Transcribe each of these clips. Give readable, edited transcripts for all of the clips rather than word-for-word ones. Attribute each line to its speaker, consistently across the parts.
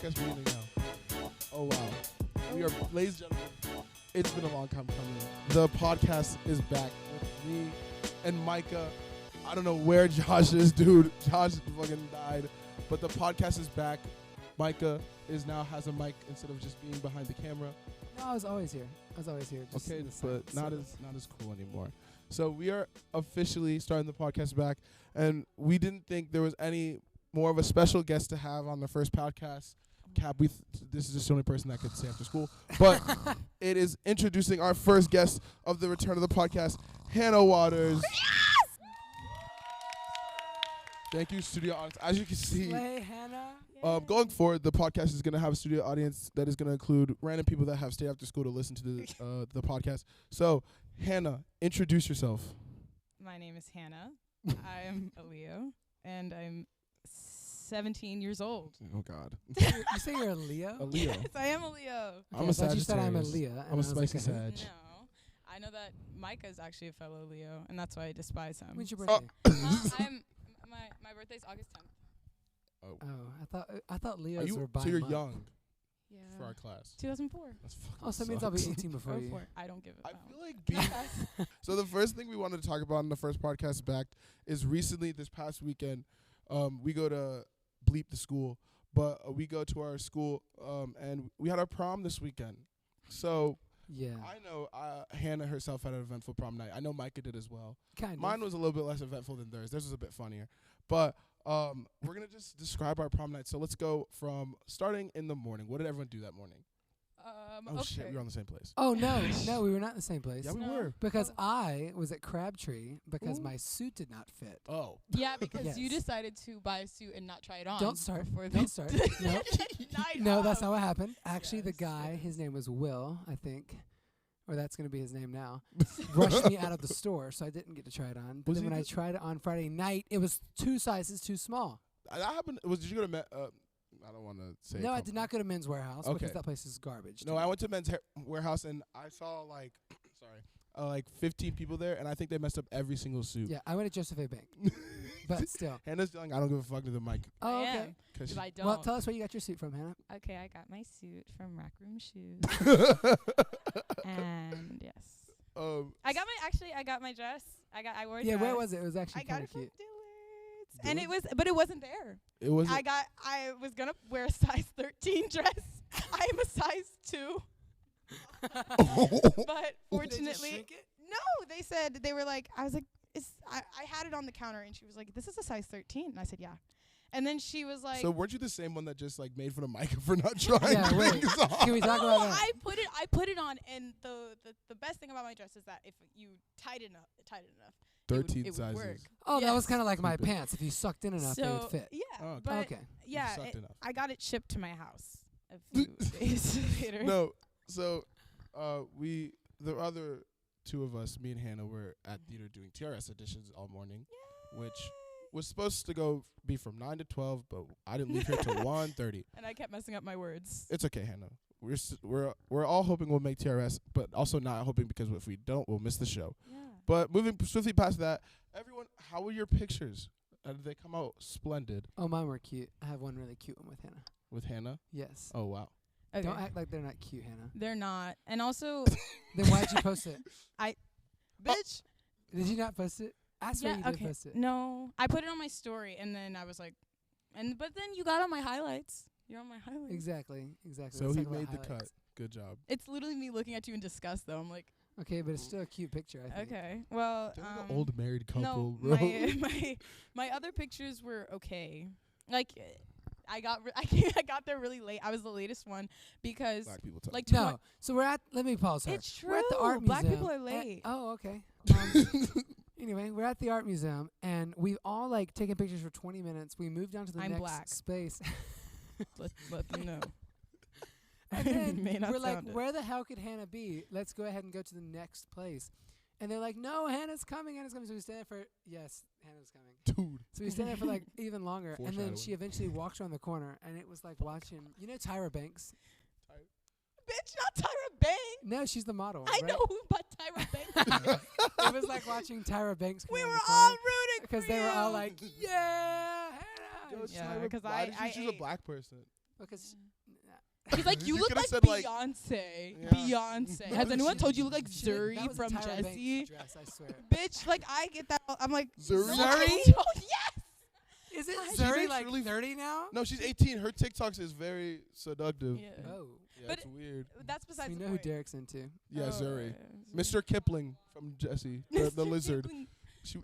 Speaker 1: podcast beginning now. Oh, wow. We are, ladies and gentlemen, it's been a long time coming. The podcast is back with me and Micah. I don't know where Josh is, dude. Josh fucking died. But the podcast is back. Micah has a mic instead of just being behind the camera.
Speaker 2: No, I was always here. Just
Speaker 1: okay, but not as cool anymore. So we are officially starting the podcast back, and we didn't think there was any more of a special guest to have on the first podcast. Cap, this is just the only person that could say after school. But it is introducing our first guest of the return of the podcast, Hannah Waters. Yes! Thank you, studio audience. As you can see,
Speaker 2: Slay, Hannah.
Speaker 1: Going forward, the podcast is going to have a studio audience that is going to include random people that have stayed after school to listen to the podcast. So, Hannah, introduce yourself.
Speaker 3: My name is Hannah. I'm a Leo, and I'm 17 years old.
Speaker 1: Oh, God.
Speaker 2: You say you're a Leo?
Speaker 1: A Leo.
Speaker 3: Yes, I am a Leo.
Speaker 1: I'm a Sagittarius.
Speaker 2: You said I'm a Leo.
Speaker 1: I'm a spicy Sag.
Speaker 3: No. I know that Micah is actually a fellow Leo, and that's why I despise him.
Speaker 2: When's your birthday?
Speaker 3: My birthday's August 10th.
Speaker 2: Oh, I thought Leos were by
Speaker 1: So you're
Speaker 2: month.
Speaker 1: young
Speaker 3: Yeah.
Speaker 1: for our class.
Speaker 3: 2004.
Speaker 1: That's fucking
Speaker 2: Oh, so that means I'll be 18 before you.
Speaker 3: I don't give a
Speaker 1: I
Speaker 3: fuck.
Speaker 1: feel like being So the first thing we wanted to talk about in the first podcast back is recently this past weekend, we go to Bleep the school, but we go to our school and we had our prom this weekend. So
Speaker 2: Yeah.
Speaker 1: I know Hannah herself had an eventful prom night. I know Micah did as well.
Speaker 2: Kind of.
Speaker 1: Mine was a little bit less eventful than theirs. Theirs was a bit funnier. But we're going to just describe our prom night. So let's go from starting in the morning. What did everyone do that morning? Oh,
Speaker 3: okay.
Speaker 1: shit. We were on the same place.
Speaker 2: Oh, no, we were not in the same place.
Speaker 1: Yeah, we
Speaker 3: No.
Speaker 1: were.
Speaker 2: Because I was at Crabtree because
Speaker 3: Ooh.
Speaker 2: my suit did not fit.
Speaker 1: Oh.
Speaker 3: Yeah, because you
Speaker 2: Yes.
Speaker 3: decided to buy a suit and not try it on.
Speaker 2: Don't start.
Speaker 3: before
Speaker 2: Don't
Speaker 3: the
Speaker 2: start. No.
Speaker 3: night
Speaker 2: No, that's
Speaker 3: of.
Speaker 2: not what happened. Actually, the
Speaker 3: Yes,
Speaker 2: guy,
Speaker 3: yes.
Speaker 2: his name was Will, I think. Or that's going to be his name now. Rushed me out of the store, so I didn't get to try it on. But
Speaker 1: Was
Speaker 2: then
Speaker 1: he
Speaker 2: when I
Speaker 1: the-
Speaker 2: tried it on Friday night, it was 2 sizes too small.
Speaker 1: That happened. Did you go to I don't want to say.
Speaker 2: No, I
Speaker 1: company.
Speaker 2: did not go to Men's Warehouse
Speaker 1: Okay.
Speaker 2: because that place is garbage.
Speaker 1: No, I went to Men's Warehouse and I saw like, like 15 people there, and I think they messed up every single suit.
Speaker 2: Yeah, I went to Joseph A. Bank. But still.
Speaker 1: Hannah's yelling, I don't give a fuck to the mic.
Speaker 2: Oh,
Speaker 3: I
Speaker 2: okay.
Speaker 3: am, 'cause
Speaker 1: Cause
Speaker 3: I don't.
Speaker 2: Well, tell us where you got your suit from, Hannah.
Speaker 3: Okay, I got my suit from Rack Room Shoes. And yes. I got my dress. I wore a
Speaker 2: Yeah,
Speaker 3: dress.
Speaker 2: where was it? It was
Speaker 3: I
Speaker 2: actually
Speaker 3: got
Speaker 2: kind
Speaker 3: it
Speaker 2: of
Speaker 3: from
Speaker 2: cute.
Speaker 3: Dillard's. And it wasn't there.
Speaker 1: It was.
Speaker 3: I was gonna wear a size 13 dress. I am a size 2. But fortunately, no, they said, they were like, I was like, I had it on the counter and she was like, this is a size 13. And I said, yeah. And then she was like,
Speaker 1: So weren't you the same one that just like made fun of Micah for not trying
Speaker 2: Yeah, wait.
Speaker 1: things on?
Speaker 2: Can we talk
Speaker 3: no,
Speaker 2: about that?
Speaker 3: I put it on, and the best thing about my dress is that if you tied it enough,
Speaker 1: 13
Speaker 3: it would
Speaker 1: sizes.
Speaker 3: work.
Speaker 2: Oh, that was
Speaker 3: Yes.
Speaker 2: kind of like my
Speaker 1: Stupid.
Speaker 2: pants. If you sucked in enough, they would fit.
Speaker 3: Yeah,
Speaker 1: Oh, okay.
Speaker 3: but
Speaker 2: Okay.
Speaker 3: yeah,
Speaker 1: You sucked enough.
Speaker 3: I got it shipped to my house a few days later.
Speaker 1: No, so the other two of us, me and Hannah, were at theater doing TRS auditions all morning, which was supposed to be from 9 to 12, but I didn't leave here till 1:30.
Speaker 3: And I kept messing up my words.
Speaker 1: It's okay, Hannah. We're all hoping we'll make TRS, but also not hoping because if we don't, we'll miss the show.
Speaker 3: Yeah.
Speaker 1: But moving swiftly past that, everyone, how were your pictures? Did they come out splendid
Speaker 2: Oh, mine were cute. I have one really cute one with Hannah.
Speaker 1: with Hannah?
Speaker 2: Yes.
Speaker 1: Oh, wow.
Speaker 3: Okay.
Speaker 2: Don't act like they're not cute, Hannah.
Speaker 3: They're not. And also,
Speaker 2: Then why'd you post it?
Speaker 3: bitch.
Speaker 2: Did you not post it? I swear you did post it.
Speaker 3: No, I put it on my story, and then I was like, but then you got on my highlights. You're on my highlights.
Speaker 2: Exactly.
Speaker 1: So
Speaker 2: Let's
Speaker 1: he
Speaker 2: talk about
Speaker 1: made the cut.
Speaker 2: highlights.
Speaker 1: Good job.
Speaker 3: It's literally me looking at you in disgust, though. I'm like,
Speaker 2: Okay, but it's still a cute picture, I think.
Speaker 3: okay, well,
Speaker 1: They're like an old married couple,
Speaker 3: no,
Speaker 1: bro.
Speaker 3: my other pictures were okay. Like, I got there really late. I was the latest one because
Speaker 1: Black people talk.
Speaker 3: like
Speaker 2: No. So let me pause her.
Speaker 3: it's true.
Speaker 2: We're at the art
Speaker 3: Black
Speaker 2: museum.
Speaker 3: people are late.
Speaker 2: Oh, okay. Anyway, we're at the art museum, and we've all like taken pictures for 20 minutes. We moved down to the
Speaker 3: I'm
Speaker 2: next
Speaker 3: black.
Speaker 2: space.
Speaker 3: let them know.
Speaker 2: And
Speaker 3: May
Speaker 2: then
Speaker 3: not
Speaker 2: we're like,
Speaker 3: sound it.
Speaker 2: where the hell could Hannah be? Let's go ahead and go to the next place. And they're like, no, Hannah's coming. So we stand there for, yes, Hannah's coming.
Speaker 1: Dude.
Speaker 2: So we stand there for like even longer. And then
Speaker 1: Foreshadowing.
Speaker 2: she eventually walks around the corner, and it was like watching, you know Tyra Banks?
Speaker 3: Bitch, not Tyra Banks.
Speaker 2: No, she's the model.
Speaker 3: I
Speaker 2: right?
Speaker 3: know who but Tyra Banks.
Speaker 2: It was like watching Tyra Banks come
Speaker 3: We
Speaker 2: around
Speaker 3: were
Speaker 2: the
Speaker 3: all
Speaker 2: corner
Speaker 3: rooting
Speaker 2: because
Speaker 3: for
Speaker 2: they were all
Speaker 3: you.
Speaker 2: like, yeah, Hannah.
Speaker 1: Yo,
Speaker 3: Yeah,
Speaker 1: Tyra,
Speaker 3: 'cause
Speaker 1: why
Speaker 3: I
Speaker 1: did you choose a
Speaker 3: ate-
Speaker 1: black person?
Speaker 2: Because
Speaker 4: He's like, you
Speaker 1: You
Speaker 4: look
Speaker 1: could've
Speaker 4: like
Speaker 1: said, like-
Speaker 4: Beyonce.
Speaker 1: Yeah.
Speaker 4: Beyonce. Has anyone told you look like Zuri
Speaker 2: that was
Speaker 4: from
Speaker 2: a Tyra Banks
Speaker 4: Jessie?
Speaker 2: dress, I swear.
Speaker 3: Bitch, like I get that. I'm like
Speaker 1: Zuri?
Speaker 3: Zuri?
Speaker 4: Yes.
Speaker 2: Is it
Speaker 1: She
Speaker 2: Zuri
Speaker 1: makes
Speaker 2: like
Speaker 1: really
Speaker 2: 30 now?
Speaker 1: No, she's 18. Her TikToks is very seductive.
Speaker 4: Yeah.
Speaker 2: Oh.
Speaker 1: Yeah,
Speaker 4: But
Speaker 1: it's weird.
Speaker 4: That's
Speaker 2: So
Speaker 4: besides
Speaker 2: you
Speaker 4: the
Speaker 2: know who
Speaker 4: point.
Speaker 2: Derek's into.
Speaker 1: Yeah, Zuri.
Speaker 4: Oh,
Speaker 1: Mr. Kipling from Jessie, the
Speaker 4: Mr.
Speaker 1: lizard.
Speaker 4: Kipling.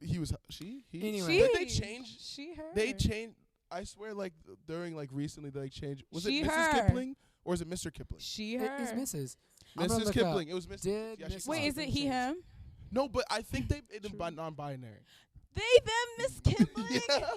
Speaker 1: He was he.
Speaker 2: Anyway.
Speaker 1: Did they change?
Speaker 3: She, her.
Speaker 1: They changed. I swear, like during like recently, they like changed. Was
Speaker 3: She,
Speaker 1: it Mrs.
Speaker 3: her.
Speaker 1: Kipling or is it Mr. Kipling?
Speaker 3: She,
Speaker 2: It
Speaker 3: her.
Speaker 2: is Mrs. I'm gonna
Speaker 1: Mrs.
Speaker 2: look
Speaker 1: Kipling.
Speaker 2: up.
Speaker 1: It was Mrs.
Speaker 2: Did
Speaker 1: Yeah,
Speaker 2: Mrs.
Speaker 1: she's
Speaker 3: Wait, is it
Speaker 2: Kipling
Speaker 3: he,
Speaker 2: change?
Speaker 3: him?
Speaker 1: No, but I think they made them
Speaker 2: True.
Speaker 1: non-binary.
Speaker 3: They, them, Miss Kipling.
Speaker 1: Yeah.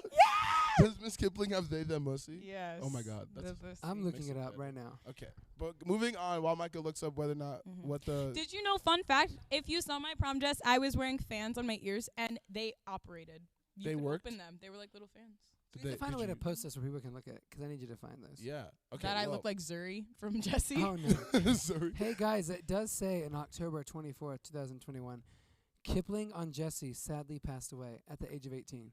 Speaker 1: Does Miss Kipling have they, them, pussy?
Speaker 3: Yes.
Speaker 1: Oh my God, that's-
Speaker 2: I'm looking
Speaker 1: Makes
Speaker 2: it
Speaker 1: it
Speaker 2: up
Speaker 1: better.
Speaker 2: right now.
Speaker 1: Okay, but moving on while Michael looks up whether or not
Speaker 3: Mhm.
Speaker 1: what the
Speaker 4: Did you know, fun fact, if you saw my prom dress, I was wearing fans on my ears, and they operated. You
Speaker 1: They
Speaker 4: could
Speaker 1: worked?
Speaker 4: open them. They were like little fans.
Speaker 2: We need to find a way to post this where people can look at it, because I need you to find those.
Speaker 1: Yeah. Okay.
Speaker 4: That I
Speaker 1: well.
Speaker 4: look like Zuri from Jessie.
Speaker 2: Oh, no.
Speaker 1: Sorry.
Speaker 2: Hey, guys, it does say in October 24th, 2021, Kipling on Jessie sadly passed away at the age of 18.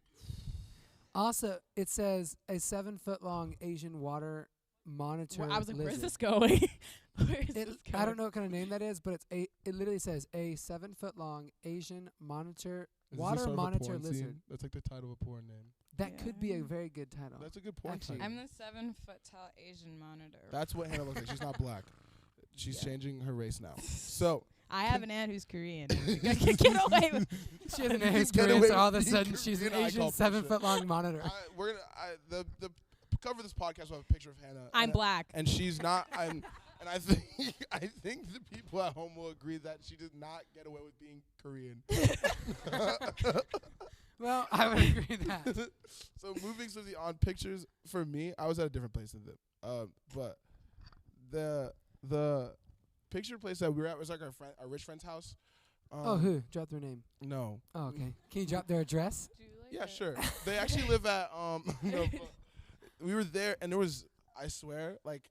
Speaker 2: Also, it says a 7-foot-long Asian water monitor
Speaker 4: I was like, where's
Speaker 2: lizard.
Speaker 4: this going? Where's
Speaker 2: It,
Speaker 4: this going?
Speaker 2: I don't know what kind of name that is, but it literally says a 7-foot-long Asian monitor
Speaker 1: Is this
Speaker 2: water
Speaker 1: sort of a
Speaker 2: monitor
Speaker 1: porn
Speaker 2: lizard.
Speaker 1: scene? That's like the title of a porn name.
Speaker 2: That could be a
Speaker 4: Yeah.
Speaker 2: very good title.
Speaker 1: That's a good porn
Speaker 2: Actually.
Speaker 1: title.
Speaker 4: I'm the 7-foot-tall Asian monitor.
Speaker 1: That's what Hannah looks like. She's not black. She's
Speaker 4: Yeah.
Speaker 1: changing her race now. So
Speaker 3: I have an aunt who's Korean.
Speaker 4: Get away with
Speaker 2: She has an
Speaker 1: You can
Speaker 2: A's
Speaker 1: get
Speaker 2: career,
Speaker 1: away
Speaker 2: so all of a
Speaker 1: with being
Speaker 2: sudden she's an
Speaker 1: Korean, I
Speaker 2: Asian
Speaker 1: call bullshit.
Speaker 2: 7-foot-long monitor.
Speaker 1: we're gonna the cover of this podcast will have a picture of Hannah.
Speaker 4: I'm
Speaker 1: and,
Speaker 4: black.
Speaker 1: and she's not. And I think the people at home will agree that she did not get away with being Korean.
Speaker 2: Well, I would agree that.
Speaker 1: So moving swiftly on pictures for me, I was at a different place than them. But the picture place that we were at was like our rich friend's house.
Speaker 2: Oh, who? Drop their name.
Speaker 1: No.
Speaker 2: Oh, okay. Can you drop their address?
Speaker 4: Do you like
Speaker 1: Yeah,
Speaker 4: it?
Speaker 1: sure. They actually live at no, but we were there and there was, I swear, like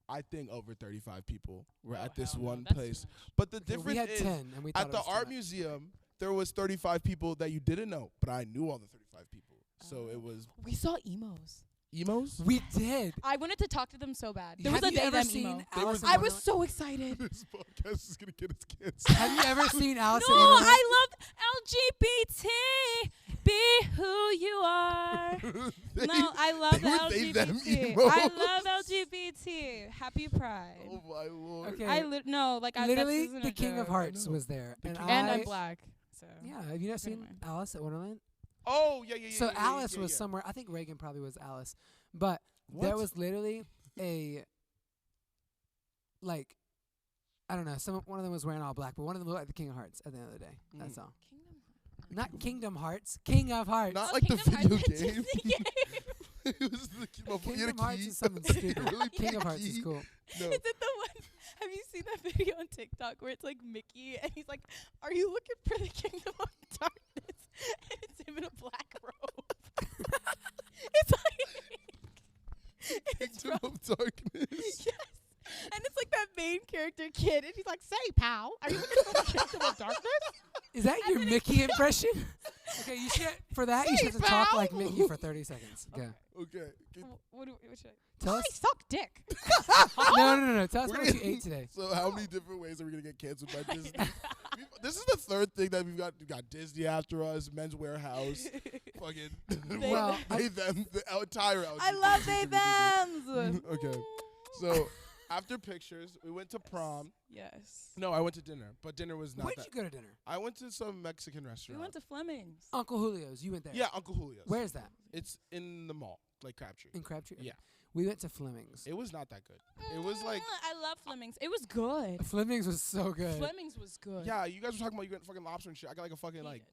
Speaker 1: I think over 35 people were
Speaker 4: Oh,
Speaker 1: at this
Speaker 4: hell no,
Speaker 1: one
Speaker 4: that's too
Speaker 1: place.
Speaker 4: much.
Speaker 1: But the
Speaker 2: Okay,
Speaker 1: difference
Speaker 2: we had
Speaker 1: is
Speaker 2: 10, and we thought
Speaker 1: at
Speaker 2: it
Speaker 1: the
Speaker 2: was too
Speaker 1: art
Speaker 2: much.
Speaker 1: museum there was 35 people that you didn't know, but I knew all the 35 people. So
Speaker 4: Oh.
Speaker 1: it was
Speaker 4: We saw emos.
Speaker 1: emos.
Speaker 2: We did.
Speaker 4: I wanted to talk to them so bad. There
Speaker 2: Have
Speaker 4: was a
Speaker 2: you
Speaker 4: day
Speaker 2: ever
Speaker 4: them
Speaker 2: seen
Speaker 4: emo.
Speaker 1: They were-
Speaker 2: Alice in
Speaker 4: I was
Speaker 2: Wonderland?
Speaker 4: so excited.
Speaker 1: This podcast is gonna get us canceled.
Speaker 2: Have you ever seen Alice
Speaker 4: No,
Speaker 2: in Wonderland?
Speaker 4: I love LGBT. Be who you are.
Speaker 1: They-
Speaker 4: No, I love
Speaker 1: they were they, them
Speaker 4: LGBT.
Speaker 1: emos.
Speaker 4: I love LGBT. Happy Pride.
Speaker 1: Oh my lord.
Speaker 2: Okay.
Speaker 4: I no, like I
Speaker 2: Literally,
Speaker 4: this isn't
Speaker 2: the
Speaker 4: a
Speaker 2: King of
Speaker 4: joke.
Speaker 2: Hearts
Speaker 1: know.
Speaker 2: was there,
Speaker 1: The
Speaker 2: and
Speaker 1: King-
Speaker 4: And
Speaker 2: I,
Speaker 4: I'm black. So
Speaker 2: Yeah, have you not seen
Speaker 4: Anyway.
Speaker 2: Alice at Wonderland?
Speaker 1: Oh yeah.
Speaker 2: So
Speaker 1: yeah,
Speaker 2: Alice
Speaker 1: yeah,
Speaker 2: was
Speaker 1: yeah.
Speaker 2: somewhere. I think Reagan probably was Alice, but there
Speaker 1: What?
Speaker 2: was literally a like, I don't know. One of them was wearing all black, but one of them looked like the King of Hearts. At the end of the day, that's all. Not Kingdom Hearts, King of Hearts.
Speaker 1: Not
Speaker 4: Oh,
Speaker 1: like the
Speaker 4: Kingdom
Speaker 1: video
Speaker 4: Hearts, the
Speaker 1: game.
Speaker 4: Disney game.
Speaker 1: It was the
Speaker 2: Kingdom Hearts is something
Speaker 1: You
Speaker 2: stupid.
Speaker 1: really
Speaker 2: King
Speaker 1: get
Speaker 2: of
Speaker 1: a
Speaker 2: Hearts is
Speaker 1: key?
Speaker 2: cool.
Speaker 1: No.
Speaker 4: Is it the one? Have you seen that video on TikTok where it's like Mickey and he's like, "Are you looking for the kingdom of darkness?" And it's him in a black robe. It's like it's
Speaker 1: Kingdom
Speaker 4: from
Speaker 1: of Darkness.
Speaker 4: yes, and it's like that main character kid, and he's like, "Say, pal, are you looking for the kingdom of darkness?"
Speaker 2: Is that your Mickey impression? Okay, you should for that you should have to talk like Mickey for 30 seconds. Go.
Speaker 1: Okay.
Speaker 4: What should I?
Speaker 2: Tell
Speaker 3: I
Speaker 2: us.
Speaker 3: suck dick.
Speaker 2: No. Tell us
Speaker 1: We're
Speaker 2: what
Speaker 1: gonna-
Speaker 2: you ate today.
Speaker 1: So how many different ways are we gonna get canceled by Disney? This is the third thing that we've got. We got Disney after us, Men's Warehouse, fucking
Speaker 2: Well,
Speaker 1: they them, the entire.
Speaker 4: I love they thems.
Speaker 1: Okay, so after pictures, we went to prom.
Speaker 4: Yes.
Speaker 1: No, I went to dinner, but dinner was not
Speaker 2: Where'd
Speaker 1: that.
Speaker 2: you go to dinner?
Speaker 1: I went to some Mexican
Speaker 4: We
Speaker 1: restaurant.
Speaker 4: went to Fleming's.
Speaker 2: Uncle Julio's. You went there.
Speaker 1: Yeah, Uncle Julio's.
Speaker 2: Where's that?
Speaker 1: It's in the mall, like Crabtree.
Speaker 2: In Crabtree?
Speaker 1: Yeah.
Speaker 2: We went to Fleming's.
Speaker 1: It was not that good. It was like,
Speaker 4: I love Fleming's. It was good.
Speaker 2: Fleming's was so good.
Speaker 4: Fleming's was good.
Speaker 1: yeah, you guys were talking about you got fucking lobster and shit. I got like a fucking like.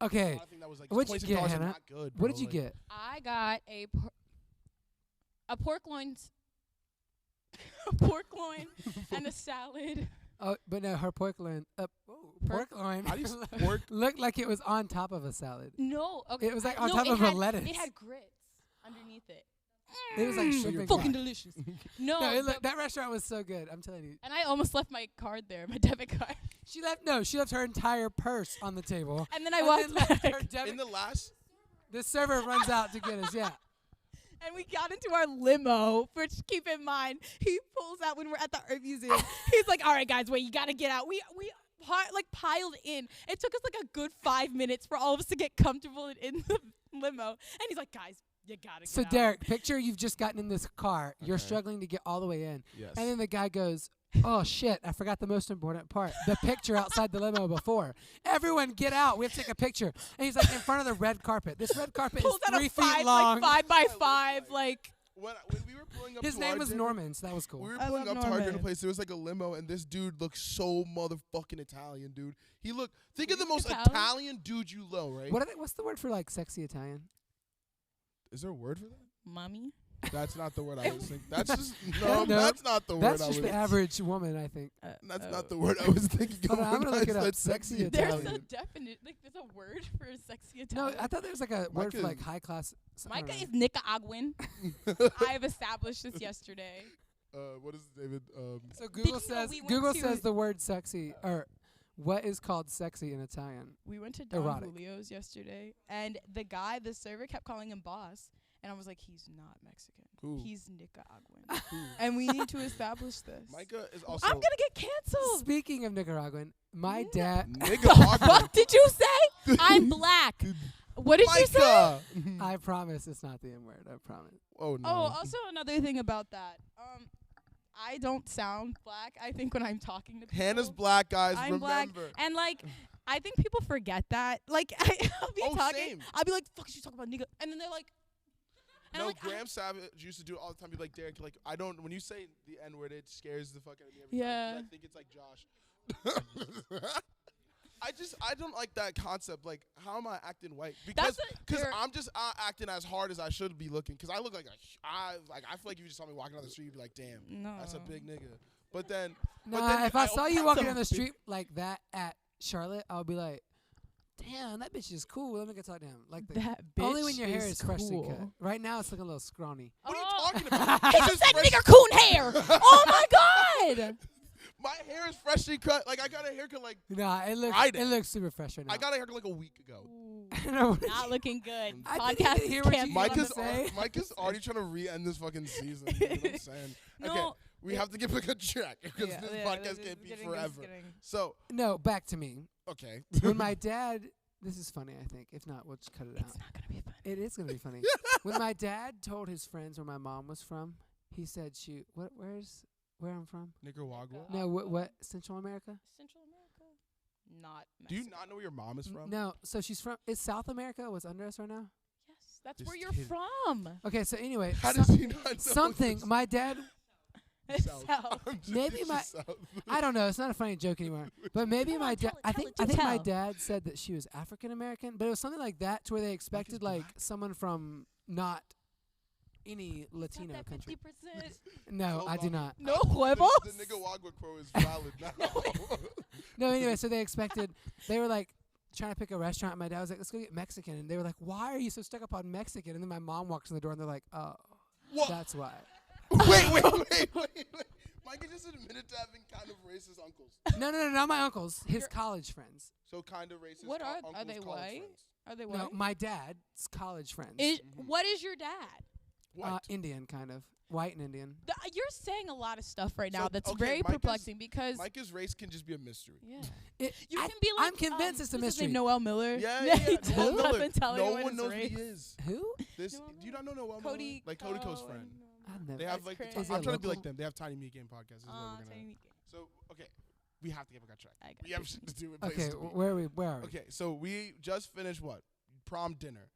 Speaker 2: Okay.
Speaker 1: I think that was like
Speaker 2: What'd you get,
Speaker 1: $26
Speaker 2: Hannah?
Speaker 1: not good.
Speaker 2: What
Speaker 1: bro.
Speaker 2: did you
Speaker 1: Like,
Speaker 2: get?
Speaker 4: I got a pork loin, a pork loin, and a salad.
Speaker 2: Oh, but no, her pork loin. Pork loin.
Speaker 1: How do you pork?
Speaker 2: Looked like it was on top of a salad.
Speaker 4: No, okay.
Speaker 2: It was like
Speaker 4: I-
Speaker 2: on
Speaker 4: no,
Speaker 2: top
Speaker 4: it
Speaker 2: of a
Speaker 4: had-
Speaker 2: lettuce.
Speaker 4: It had grits underneath it.
Speaker 2: It was like shrimp and
Speaker 4: fucking
Speaker 2: guac.
Speaker 4: delicious. No,
Speaker 2: No,
Speaker 4: the-
Speaker 2: that restaurant was so good. I'm telling you.
Speaker 4: and I almost left my card there, my debit card.
Speaker 2: She left her entire purse on the table.
Speaker 4: And then I
Speaker 2: and
Speaker 4: walked
Speaker 2: then left
Speaker 4: back.
Speaker 2: her debit.
Speaker 1: In the last,
Speaker 2: The server runs out to get us. Yeah.
Speaker 4: And we got into our limo, which, keep in mind, he pulls out when we're at the art museum. He's like, all right, guys, wait, you got to get out. We piled in. It took us like a good 5 minutes for all of us to get comfortable in the limo. And he's like, guys, you got to get
Speaker 2: So,
Speaker 4: out.
Speaker 2: Derek, picture you've just gotten in this car. You're
Speaker 1: Okay.
Speaker 2: struggling to get all the way in.
Speaker 1: Yes.
Speaker 2: And then the guy goes, oh, shit, I forgot the most important part. The picture outside the limo before. Everyone get out. We have to take a picture. And he's like in front of the red carpet. This red carpet
Speaker 4: Pulls
Speaker 2: is
Speaker 4: out
Speaker 2: 3
Speaker 4: a
Speaker 2: feet long.
Speaker 4: like 5 by
Speaker 1: What
Speaker 4: 5,
Speaker 1: it
Speaker 4: like.
Speaker 1: When we were pulling up
Speaker 2: His
Speaker 1: to
Speaker 2: name
Speaker 1: our
Speaker 2: was
Speaker 1: dinner,
Speaker 2: Norman, so that was cool.
Speaker 1: We were
Speaker 3: I
Speaker 1: pulling
Speaker 3: love
Speaker 1: up to our dinner
Speaker 3: Norman.
Speaker 1: place. There was like a limo, and this dude looked so motherfucking Italian, dude. He looked. Think of the
Speaker 4: Were you
Speaker 1: most
Speaker 4: Italian?
Speaker 1: Italian dude you know, right?
Speaker 2: What's the word for like sexy Italian?
Speaker 1: Is there a word for that?
Speaker 4: Mommy.
Speaker 1: That's not the word I was thinking. That's just
Speaker 2: No,
Speaker 1: That's not the word
Speaker 2: That's
Speaker 1: I was.
Speaker 2: just the average woman, I think.
Speaker 1: That's not the word I was thinking.
Speaker 2: Hold
Speaker 1: of
Speaker 2: on, I'm
Speaker 1: when
Speaker 2: gonna
Speaker 1: I
Speaker 2: look it up.
Speaker 1: said
Speaker 2: Sexy
Speaker 4: There's
Speaker 2: Italian.
Speaker 4: a definite, like, there's a word for a sexy
Speaker 2: No,
Speaker 4: Italian.
Speaker 2: I thought there was like a word for
Speaker 1: Micah-
Speaker 2: like high class. I don't
Speaker 4: Micah
Speaker 2: know.
Speaker 4: is Nicaraguan. I have established this yesterday.
Speaker 1: What is David?
Speaker 2: So Google
Speaker 4: Speaking of,
Speaker 2: says
Speaker 4: we went
Speaker 2: Google
Speaker 4: to-
Speaker 2: says the word sexy or what is called sexy in Italian.
Speaker 4: We went to Don
Speaker 2: Erotic.
Speaker 4: Julio's yesterday, and the server kept calling him boss. And I was like, he's not Mexican.
Speaker 1: Who?
Speaker 4: He's Nicaraguan. And we need to establish this.
Speaker 1: Micah is also.
Speaker 4: I'm going to get canceled.
Speaker 2: Speaking of Nicaraguan, my
Speaker 4: No.
Speaker 2: dad
Speaker 1: Nicaraguan.
Speaker 4: What did you say? I'm black. What did you say?
Speaker 1: Micah.
Speaker 2: I promise it's not the N word. I promise.
Speaker 1: Oh no.
Speaker 4: Oh, also another thing about that. I don't sound black. I think when I'm talking to people.
Speaker 1: Hannah's black, guys.
Speaker 4: I'm black.
Speaker 1: remember.
Speaker 4: And like, I think people forget that. Like, I'll be
Speaker 1: Oh,
Speaker 4: talking.
Speaker 1: same.
Speaker 4: I'll be like, "Fuck, you talk about nigga," and then they're like, and I'm
Speaker 1: No,
Speaker 4: like,
Speaker 1: Graham Savage used to do it all the time. He'd be like, Derek, like, I don't. When you say the N word, it scares the fuck out of me every time. 'cause
Speaker 4: Yeah.
Speaker 1: I think it's like Josh. I don't like that concept. Like, how am I acting white? Because
Speaker 4: Derek-
Speaker 1: I'm just acting as hard as I should be looking. Because I look like I feel like if you just saw me walking down the street, you'd be like, damn,
Speaker 4: no,
Speaker 1: that's a big nigga. But then,
Speaker 2: Nah, if I saw you
Speaker 1: that's
Speaker 2: walking
Speaker 1: a
Speaker 2: down the
Speaker 1: big-
Speaker 2: street like that at Charlotte, I would be like, damn, that bitch is cool. Let me go talk to him. Like the,
Speaker 4: That bitch
Speaker 2: only when your hair is freshly
Speaker 4: cool.
Speaker 2: cut. Right now, it's looking a little scrawny.
Speaker 1: What are you
Speaker 4: Oh.
Speaker 1: talking about?
Speaker 4: He
Speaker 1: It's
Speaker 4: just
Speaker 1: just
Speaker 4: said
Speaker 1: fresh-
Speaker 4: nigger coon hair. Oh my god.
Speaker 1: My hair is freshly cut. Like, I got a haircut like
Speaker 2: Nah, it looks
Speaker 1: Friday.
Speaker 2: it looks super fresh right now.
Speaker 1: I got a haircut like a week ago.
Speaker 2: I know what
Speaker 4: Not looking good.
Speaker 2: I didn't
Speaker 4: Podcast
Speaker 2: even hear what you
Speaker 4: canceled.
Speaker 2: Micah's-
Speaker 1: Micah's,
Speaker 2: say?
Speaker 1: Micah's already trying to re-end this fucking season. You know what I'm saying? Okay,
Speaker 4: No.
Speaker 1: we have to get back on track because
Speaker 4: Yeah,
Speaker 1: this
Speaker 4: yeah,
Speaker 1: podcast
Speaker 4: this
Speaker 1: can't
Speaker 4: is
Speaker 1: be
Speaker 4: getting-
Speaker 1: forever.
Speaker 4: this is getting-
Speaker 1: So,
Speaker 2: No, back to me.
Speaker 1: okay.
Speaker 2: When my dad, this is funny, I think. If not, we'll just cut it out.
Speaker 4: It's not gonna be fun.
Speaker 2: It is gonna be funny. When my dad told his friends where my mom was from, he said, "Shoot, where I'm from?
Speaker 1: Nicaragua.
Speaker 2: No, what Central America?
Speaker 4: Central America, not.
Speaker 1: Do you
Speaker 4: Mexico.
Speaker 1: not know where your mom is from?
Speaker 2: No, so she's from. Is South America what's under us right now?
Speaker 4: Yes, that's
Speaker 1: This
Speaker 4: where you're
Speaker 1: kid-
Speaker 4: from.
Speaker 2: Okay, so anyway,
Speaker 1: How does he not know?
Speaker 2: something. My dad.
Speaker 1: South.
Speaker 4: South.
Speaker 1: I'm just-
Speaker 2: Maybe
Speaker 1: it's
Speaker 2: my-
Speaker 1: just South.
Speaker 2: I don't know. It's not a funny joke anymore. But maybe
Speaker 4: Come
Speaker 2: my
Speaker 4: on,
Speaker 2: dad.
Speaker 4: tell it,
Speaker 2: I
Speaker 4: tell
Speaker 2: think
Speaker 4: it, do
Speaker 2: my
Speaker 4: tell.
Speaker 2: dad said that she was African American, but it was something like that to where they expected like
Speaker 1: black.
Speaker 2: someone from not any Latino
Speaker 4: Not that
Speaker 2: country.
Speaker 4: 50%.
Speaker 2: No,
Speaker 1: Hold
Speaker 2: I do
Speaker 1: on.
Speaker 2: not.
Speaker 4: No
Speaker 1: The
Speaker 4: huevos.
Speaker 1: Nicaragua crow is valid now.
Speaker 2: No, anyway, so they expected. They were like trying to pick a restaurant, and my dad was like, "Let's go get Mexican," and they were like, "Why are you so stuck up on Mexican?" And then my mom walks in the door, and they're like, "Oh,
Speaker 1: What?
Speaker 2: that's why."
Speaker 1: wait. Micah just admitted to having kind of racist uncles.
Speaker 2: No, not my uncles. His
Speaker 4: Your-
Speaker 2: college friends.
Speaker 1: So kind of racist.
Speaker 4: What are
Speaker 1: uncles,
Speaker 4: they
Speaker 1: college
Speaker 4: white?
Speaker 1: friends.
Speaker 4: Are they
Speaker 2: No,
Speaker 4: white?
Speaker 2: my dad's college friends.
Speaker 4: What is your dad?
Speaker 1: White.
Speaker 2: Indian, kind of white and Indian.
Speaker 4: You're saying a lot of stuff right now
Speaker 1: So,
Speaker 4: that's
Speaker 1: okay,
Speaker 4: very
Speaker 1: Micah's-
Speaker 4: perplexing because
Speaker 1: Micah's race can just be a mystery.
Speaker 4: yeah,
Speaker 2: It,
Speaker 4: you
Speaker 2: I,
Speaker 4: can be like
Speaker 2: I'm convinced it's a
Speaker 4: what's his name,
Speaker 2: mystery.
Speaker 4: Noel Miller.
Speaker 1: Yeah.
Speaker 4: he
Speaker 1: Noel
Speaker 4: does
Speaker 1: Miller.
Speaker 4: up and tell
Speaker 1: No
Speaker 4: everyone
Speaker 1: one
Speaker 4: his
Speaker 1: knows
Speaker 4: race.
Speaker 1: who he is.
Speaker 2: Who?
Speaker 1: This.
Speaker 4: Noel
Speaker 1: Do you not know Noel
Speaker 4: Cody,
Speaker 1: Miller? Like Cody Co's friend.
Speaker 2: I've never.
Speaker 1: They have
Speaker 4: That's
Speaker 1: like.
Speaker 4: crazy.
Speaker 2: Is
Speaker 1: I'm
Speaker 2: it
Speaker 1: trying to be like
Speaker 2: local?
Speaker 1: them. They have Tiny Meat Game podcast. This is what we're gonna.
Speaker 4: Tiny Meat.
Speaker 1: So okay, we have to get back on track.
Speaker 4: I got
Speaker 1: We
Speaker 4: you.
Speaker 1: have shit to do. and
Speaker 2: Okay,
Speaker 1: places to be.
Speaker 2: where are we? Where are we?
Speaker 1: Okay, so we just finished what? Prom dinner.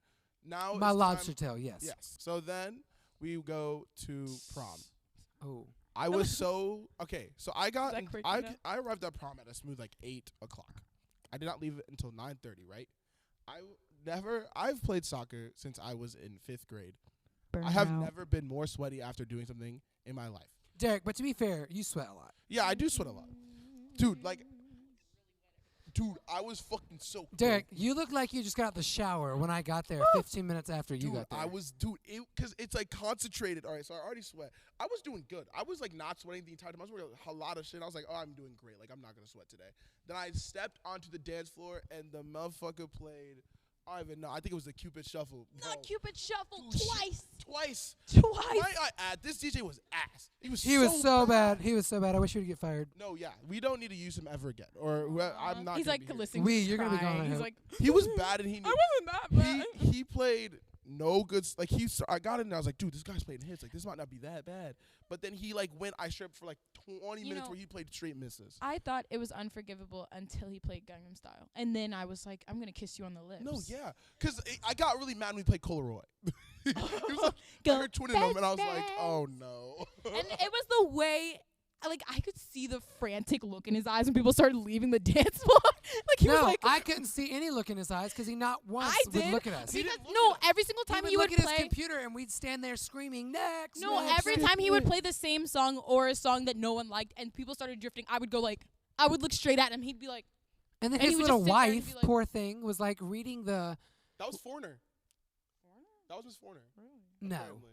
Speaker 1: Now
Speaker 2: My
Speaker 1: it's
Speaker 2: lobster
Speaker 1: time-
Speaker 2: tail. Yes.
Speaker 1: Yes. So then we go to prom.
Speaker 2: Oh.
Speaker 1: I was so okay. So I got
Speaker 4: that
Speaker 1: in-
Speaker 4: Cortina?
Speaker 1: I arrived at prom at a smooth like 8 o'clock. I did not leave it until 9:30. Right. I've played soccer since I was in 5th grade. I have never been more sweaty after doing something in my life.
Speaker 2: Derek, but to be fair, you sweat a lot.
Speaker 1: Yeah, I do sweat a lot, dude. Like, dude, I was fucking soaked. bro.
Speaker 2: Derek, you look like you just got out the shower when I got there 15 minutes after you
Speaker 1: Dude,
Speaker 2: got there.
Speaker 1: I was, because it's like concentrated. All right, so I already sweat. I was doing good. I was like not sweating the entire time. I was wearing a lot of shit. I was like, oh, I'm doing great. Like, I'm not gonna sweat today. Then I stepped onto the dance floor and the motherfucker played I don't even know. I think it was the Cupid Shuffle.
Speaker 4: Not
Speaker 1: Bro.
Speaker 4: Cupid Shuffle,
Speaker 1: Dude,
Speaker 4: twice.
Speaker 1: Twice.
Speaker 4: Twice.
Speaker 1: Might I add, this DJ was ass. He was
Speaker 2: so bad. He was so bad. I wish he would get fired.
Speaker 1: No, yeah. We don't need to use him ever again. Or I'm not
Speaker 4: He's
Speaker 1: gonna
Speaker 4: like
Speaker 1: be here.
Speaker 4: listening.
Speaker 2: You're gonna be
Speaker 4: crying.
Speaker 2: gone, I
Speaker 4: He's
Speaker 2: hope.
Speaker 4: like,
Speaker 1: He was bad and he knew.
Speaker 4: I wasn't that bad.
Speaker 1: He played no good. Like I got it and I was like, dude, this guy's playing hits. Like this might not be that bad. But then he like went. I stripped for like 20 minutes where he played straight misses.
Speaker 4: I thought it was unforgivable until he played Gangnam Style, and then I was like, I'm gonna kiss you on the lips.
Speaker 1: No, yeah, because I got really mad when he played Polaroid. He was like,
Speaker 4: Go
Speaker 1: I heard Twin and I was like,
Speaker 4: best
Speaker 1: oh no.
Speaker 4: And it was the way, like, I could see the frantic look in his eyes when people started leaving the dance floor. Like he was
Speaker 2: No,
Speaker 4: like,
Speaker 2: I couldn't see any look in his eyes because he not once
Speaker 4: I
Speaker 2: would
Speaker 4: did.
Speaker 2: look at us.
Speaker 1: He
Speaker 4: because
Speaker 1: didn't look
Speaker 4: no,
Speaker 1: at us.
Speaker 4: every single time
Speaker 2: he
Speaker 4: he
Speaker 2: would
Speaker 4: would
Speaker 2: look at his
Speaker 4: play.
Speaker 2: computer and we'd stand there screaming next.
Speaker 4: No,
Speaker 2: next,
Speaker 4: every
Speaker 2: next."
Speaker 4: time he would play the same song or a song that no one liked, and people started drifting, I would go like, I would look straight at him. He'd be like,
Speaker 2: And then
Speaker 4: and he
Speaker 2: his
Speaker 4: would
Speaker 2: little
Speaker 4: just sit there and
Speaker 2: wife,
Speaker 4: be like-
Speaker 2: poor thing, was like reading the
Speaker 1: That was Foreigner. That was Miss Foreigner.
Speaker 2: no,
Speaker 1: Apparently.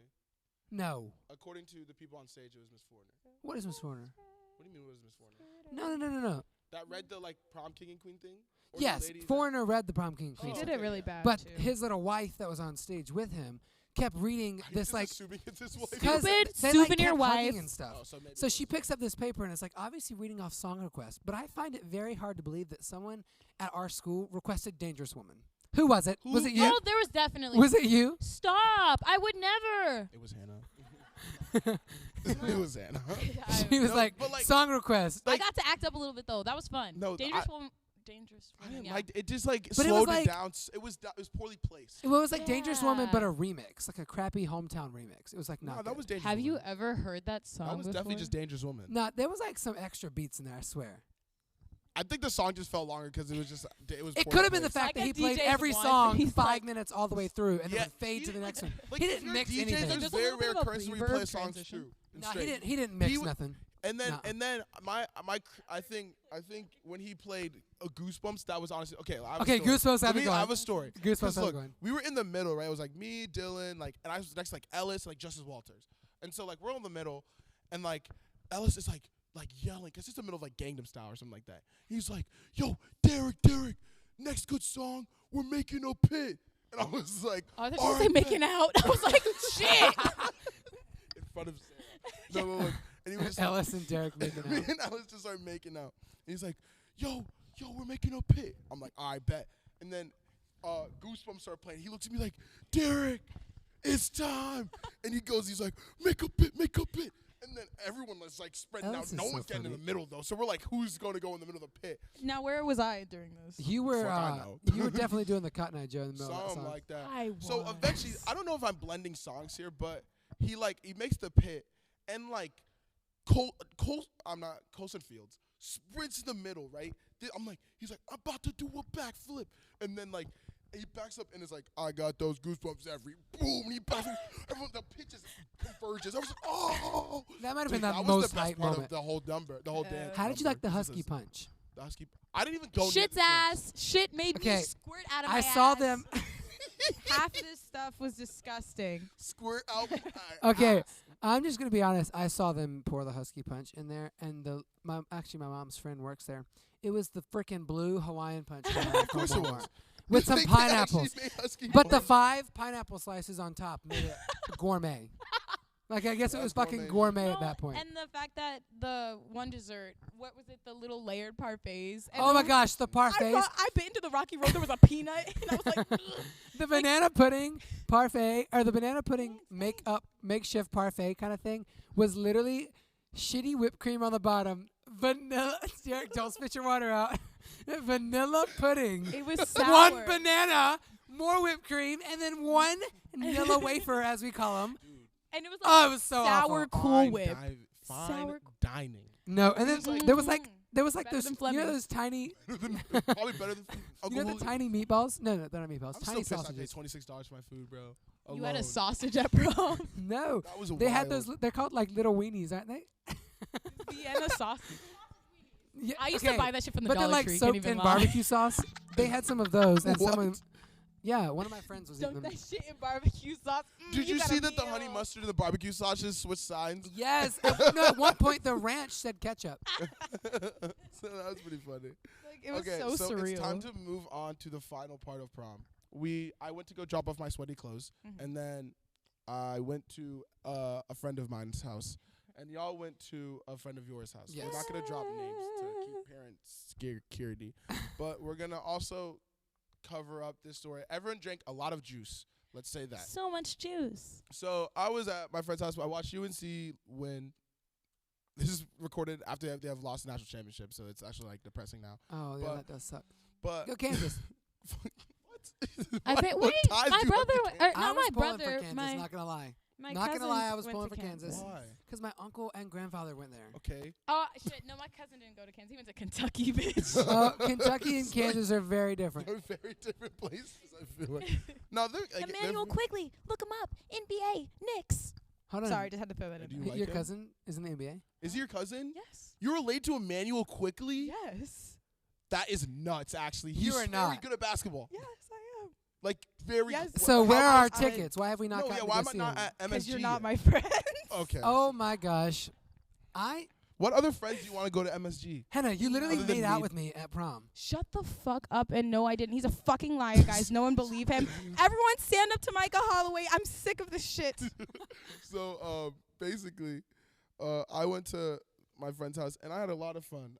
Speaker 2: no.
Speaker 1: According to the people on stage, it was Miss Foreigner.
Speaker 2: What is Miss Horner?
Speaker 1: What do you mean it was Miss Foreigner?
Speaker 2: No.
Speaker 1: That read the like prom king and queen thing? Or the
Speaker 2: Yes,
Speaker 1: lady that-
Speaker 2: Foreigner read the Prom King
Speaker 1: Oh,
Speaker 2: Queen.
Speaker 3: He
Speaker 2: song.
Speaker 3: did it
Speaker 1: okay,
Speaker 3: really
Speaker 1: yeah.
Speaker 3: bad.
Speaker 2: But
Speaker 3: too.
Speaker 2: his little wife that was on stage with him kept reading
Speaker 1: Are you
Speaker 2: this
Speaker 1: just
Speaker 2: like
Speaker 1: assuming it's his wife?
Speaker 2: because
Speaker 4: Stupid
Speaker 2: they,
Speaker 4: souvenir
Speaker 2: like, kept hugging
Speaker 4: wife.
Speaker 2: and stuff.
Speaker 1: Oh, so maybe
Speaker 2: So
Speaker 1: it
Speaker 2: she
Speaker 1: was-
Speaker 2: picks up this paper and it's like obviously reading off song requests. But I find it very hard to believe that someone at our school requested Dangerous Woman. Who was it? Was
Speaker 1: Who?
Speaker 2: it you?
Speaker 4: oh, there was definitely.
Speaker 2: Was it you?
Speaker 4: Stop! I would never.
Speaker 1: It was Hannah. It was Hannah.
Speaker 2: She was
Speaker 1: No,
Speaker 2: like,
Speaker 1: but, like-
Speaker 2: song request.
Speaker 4: I got to act up a little bit though. That was fun.
Speaker 1: No,
Speaker 4: Dangerous woman. Dangerous
Speaker 1: I
Speaker 4: woman.
Speaker 1: didn't
Speaker 4: Yeah.
Speaker 1: like it. Just like
Speaker 2: But it was
Speaker 1: slowed
Speaker 2: like-
Speaker 1: it down. It was poorly placed.
Speaker 2: It was like Dangerous Woman, but
Speaker 4: Yeah.
Speaker 2: a remix, like a crappy hometown remix. It was like
Speaker 1: No,
Speaker 2: not
Speaker 1: that
Speaker 2: good.
Speaker 1: was Dangerous
Speaker 4: Have you
Speaker 1: Woman.
Speaker 4: ever heard that song
Speaker 1: That was
Speaker 4: before?
Speaker 1: definitely just Dangerous Woman.
Speaker 2: No, there was like some extra beats in there. I swear.
Speaker 1: I think the song just felt longer because it was just it was.
Speaker 2: It
Speaker 1: poorly
Speaker 2: could have been the
Speaker 1: placed.
Speaker 2: fact
Speaker 4: Like
Speaker 2: that he
Speaker 4: a
Speaker 2: played
Speaker 4: DJ's
Speaker 2: every
Speaker 4: once,
Speaker 2: song
Speaker 4: and he's
Speaker 2: 5
Speaker 4: like-
Speaker 2: minutes all the way through, and
Speaker 1: Yeah,
Speaker 2: then would fade
Speaker 1: he
Speaker 2: to the
Speaker 1: didn't-
Speaker 2: next one.
Speaker 1: Like,
Speaker 2: He
Speaker 1: if
Speaker 2: didn't
Speaker 1: you're
Speaker 2: mix
Speaker 1: DJs,
Speaker 2: anything.
Speaker 1: There's
Speaker 4: Just a
Speaker 1: very
Speaker 4: little bit
Speaker 1: rare
Speaker 4: of a
Speaker 1: occurrences where you play
Speaker 4: reverb
Speaker 1: songs
Speaker 4: transition.
Speaker 1: true. and
Speaker 2: No,
Speaker 1: straight.
Speaker 2: he didn't mix
Speaker 1: He w-
Speaker 2: nothing.
Speaker 1: And then
Speaker 2: No.
Speaker 1: I think when he played Goosebumps, that was honestly okay. I have a
Speaker 2: Okay,
Speaker 1: story.
Speaker 2: Goosebumps,
Speaker 1: For
Speaker 2: have it
Speaker 1: me,
Speaker 2: going.
Speaker 1: I have a story.
Speaker 2: Goosebumps,
Speaker 1: 'Cause
Speaker 2: have it
Speaker 1: look,
Speaker 2: going.
Speaker 1: we were in the middle, right? It was like me, Dylan, like, and I was next to, like Ellis, like Justice Walters, and so like we're in the middle, and like Ellis is like yelling because it's the middle of like Gangnam Style or something like that. He's like, "Yo, Derrick, next good song, we're making a pit," and I was like,
Speaker 4: Oh, I thought you
Speaker 1: "All
Speaker 4: were saying
Speaker 1: right,
Speaker 4: making out. I was like, shit.
Speaker 1: in front of Sam. No, look. And he was just like,
Speaker 2: Ellis and Derek making
Speaker 1: me
Speaker 2: out.
Speaker 1: and Alice just started making out. And he's like, yo, we're making a pit. I'm like, I bet. And then Goosebumps started playing. He looks at me like, Derrick, it's time. And he's like, make a pit. And then everyone was like spreading
Speaker 2: Alice
Speaker 1: out. No
Speaker 2: is so
Speaker 1: one's getting in
Speaker 2: funny.
Speaker 1: the middle though. So we're like, who's going to go in the middle of the pit?
Speaker 4: Now, where was I during this?
Speaker 2: You were
Speaker 1: Fuck, I know.
Speaker 2: you were definitely doing the Cotton Eye Joe in the middle of that
Speaker 1: Something
Speaker 2: song.
Speaker 1: like that.
Speaker 4: I
Speaker 1: So
Speaker 4: was.
Speaker 1: eventually, I don't know if I'm blending songs here, but he makes the pit and like Colson Fields sprints in the middle, right? I'm like, he's like, I'm about to do a backflip, and then like he backs up and is like, I got those goosebumps every boom. And he backs up, everyone the pitch just converges. I was like, oh,
Speaker 2: That might have
Speaker 1: Dude,
Speaker 2: been the
Speaker 1: that was
Speaker 2: most
Speaker 1: the best
Speaker 2: hype
Speaker 1: part
Speaker 2: moment.
Speaker 1: of the whole number, the whole dance.
Speaker 2: How did you
Speaker 1: number.
Speaker 2: like the
Speaker 1: This is
Speaker 2: Husky
Speaker 1: a-
Speaker 2: Punch?
Speaker 1: The Husky. I didn't even go near
Speaker 4: Shit's
Speaker 1: the thing.
Speaker 4: ass. Shit made
Speaker 2: Okay,
Speaker 4: me squirt out of my
Speaker 2: I
Speaker 4: ass.
Speaker 2: saw them.
Speaker 3: Half of this stuff was disgusting.
Speaker 1: Squirt out.
Speaker 2: Okay, I'm just gonna be honest. I saw them pour the Husky Punch in there, and my mom's friend works there. It was the frickin' blue Hawaiian Punch.
Speaker 1: Of course it was.
Speaker 2: With some
Speaker 1: They actually
Speaker 2: pineapples.
Speaker 1: made Husky
Speaker 2: But the
Speaker 1: Punch.
Speaker 2: 5 pineapple slices on top made it gourmet. Like I guess it was
Speaker 1: That's
Speaker 2: fucking
Speaker 1: gourmet.
Speaker 2: gourmet at that point.
Speaker 4: And the fact that the one dessert, what was it, the little layered parfaits. And
Speaker 2: Oh my gosh, the parfaits,
Speaker 4: I bit into the Rocky Road. There was a peanut, and I was like, ugh.
Speaker 2: the banana pudding parfait, or the banana pudding makeshift parfait kind of thing was literally shitty whipped cream on the bottom, vanilla. Derek, don't spit your water out. Vanilla pudding.
Speaker 4: It was sour.
Speaker 2: One banana, more whipped cream, and then one vanilla wafer, as we call them.
Speaker 4: And it was like
Speaker 2: Oh, it was so
Speaker 4: sour
Speaker 2: awful.
Speaker 4: Cool Whip.
Speaker 1: Fine
Speaker 4: Sour-
Speaker 1: dining.
Speaker 2: No, and then
Speaker 1: It's like-
Speaker 2: there was like
Speaker 4: Better
Speaker 2: those,
Speaker 4: than
Speaker 2: you know
Speaker 4: Fleming's.
Speaker 2: those tiny,
Speaker 1: Probably better than Uncle
Speaker 2: you know the
Speaker 1: Julio.
Speaker 2: tiny meatballs? No, they're not meatballs.
Speaker 1: I'm
Speaker 2: tiny
Speaker 1: still pissed I paid
Speaker 2: sausages.
Speaker 1: $26 for my food, bro.
Speaker 4: You had a
Speaker 1: Alone.
Speaker 4: sausage at prom.
Speaker 2: No,
Speaker 1: That was
Speaker 2: they had
Speaker 1: wild.
Speaker 2: those. They're called like little weenies, aren't they?
Speaker 4: Vienna sausage.
Speaker 2: Yeah,
Speaker 4: I used
Speaker 2: okay,
Speaker 4: to buy that shit from the
Speaker 2: but
Speaker 4: Dollar
Speaker 2: they're like
Speaker 4: Tree.
Speaker 2: soaked
Speaker 4: Can't even
Speaker 2: in
Speaker 4: lie.
Speaker 2: barbecue sauce. They had some of those, and
Speaker 1: What?
Speaker 2: someone. Yeah, one of my friends was eating
Speaker 4: Dunk
Speaker 2: them.
Speaker 4: that shit in barbecue sauce.
Speaker 1: Did you
Speaker 4: got
Speaker 1: see
Speaker 4: a
Speaker 1: that the honey
Speaker 4: meal.
Speaker 1: mustard and the barbecue sauces switched signs?
Speaker 2: Yes. No, at one point the ranch said ketchup.
Speaker 1: So that was pretty funny.
Speaker 3: Like it was
Speaker 1: Okay,
Speaker 3: so surreal.
Speaker 1: it's time to move on to the final part of prom. I went to go drop off my sweaty clothes, and then I went to a friend of mine's house, and y'all went to a friend of yours' house.
Speaker 2: Yes.
Speaker 1: We're not gonna drop names to keep parents security, but we're gonna also cover up this story. Everyone drank a lot of juice. Let's say that.
Speaker 4: So much juice.
Speaker 1: So I was at my friend's house. I watched UNC win. This is recorded after they have lost the national championship, so it's actually like depressing now.
Speaker 2: Oh, yeah,
Speaker 1: But-
Speaker 2: that does suck.
Speaker 1: But
Speaker 2: Go Kansas.
Speaker 1: what?
Speaker 4: I think.
Speaker 1: What
Speaker 4: Wait,
Speaker 1: ties
Speaker 4: my
Speaker 1: do you have to
Speaker 4: brother.
Speaker 1: Kansas?
Speaker 2: I
Speaker 4: Not
Speaker 2: was
Speaker 4: my
Speaker 2: pulling
Speaker 4: brother.
Speaker 2: for Kansas, not gonna lie.
Speaker 4: My
Speaker 2: Not gonna
Speaker 4: cousin
Speaker 2: lie, I was
Speaker 4: went
Speaker 2: pulling
Speaker 4: to
Speaker 2: for Kansas.
Speaker 1: Why?
Speaker 2: Because my uncle and grandfather went there.
Speaker 1: Okay.
Speaker 4: Oh shit! No, my cousin didn't go to Kansas. He went to Kentucky, bitch.
Speaker 2: Kentucky and Kansas are very different.
Speaker 1: They're very different places. I feel like. No, they're like,
Speaker 4: Emmanuel, quickly look him up. NBA, Knicks.
Speaker 2: Hold on.
Speaker 3: Sorry, just had to throw that in
Speaker 1: Do you
Speaker 3: there.
Speaker 1: like
Speaker 2: Your
Speaker 1: him?
Speaker 2: cousin is in the NBA?
Speaker 1: Is he your cousin?
Speaker 3: Yes.
Speaker 1: You're related to Emmanuel Quickly?
Speaker 3: Yes.
Speaker 1: That is nuts, actually.
Speaker 2: You
Speaker 1: He's
Speaker 2: are
Speaker 1: very
Speaker 2: not.
Speaker 1: good at basketball.
Speaker 3: Yes, I am.
Speaker 1: Like, very
Speaker 3: Yes.
Speaker 1: good.
Speaker 2: So
Speaker 1: How
Speaker 2: where are our
Speaker 1: much-
Speaker 2: tickets? Why have we not
Speaker 1: No,
Speaker 2: gotten
Speaker 1: yeah,
Speaker 2: to
Speaker 1: why
Speaker 2: go
Speaker 1: am I
Speaker 2: see
Speaker 1: not
Speaker 2: him?
Speaker 1: at MSG?
Speaker 3: Because you're not
Speaker 1: yet?
Speaker 3: my friend.
Speaker 1: Okay.
Speaker 2: Oh my gosh.
Speaker 1: What other friends do you want to go to MSG?
Speaker 2: Hannah, you literally
Speaker 1: Other than
Speaker 2: made out
Speaker 1: me.
Speaker 2: with me at prom.
Speaker 3: Shut the fuck up. And no, I didn't. He's a fucking liar, guys. No one believe him. Everyone stand up to MICAH Holloway. I'm sick of this shit.
Speaker 1: So, basically, I went to my friend's house, and I had a lot of fun.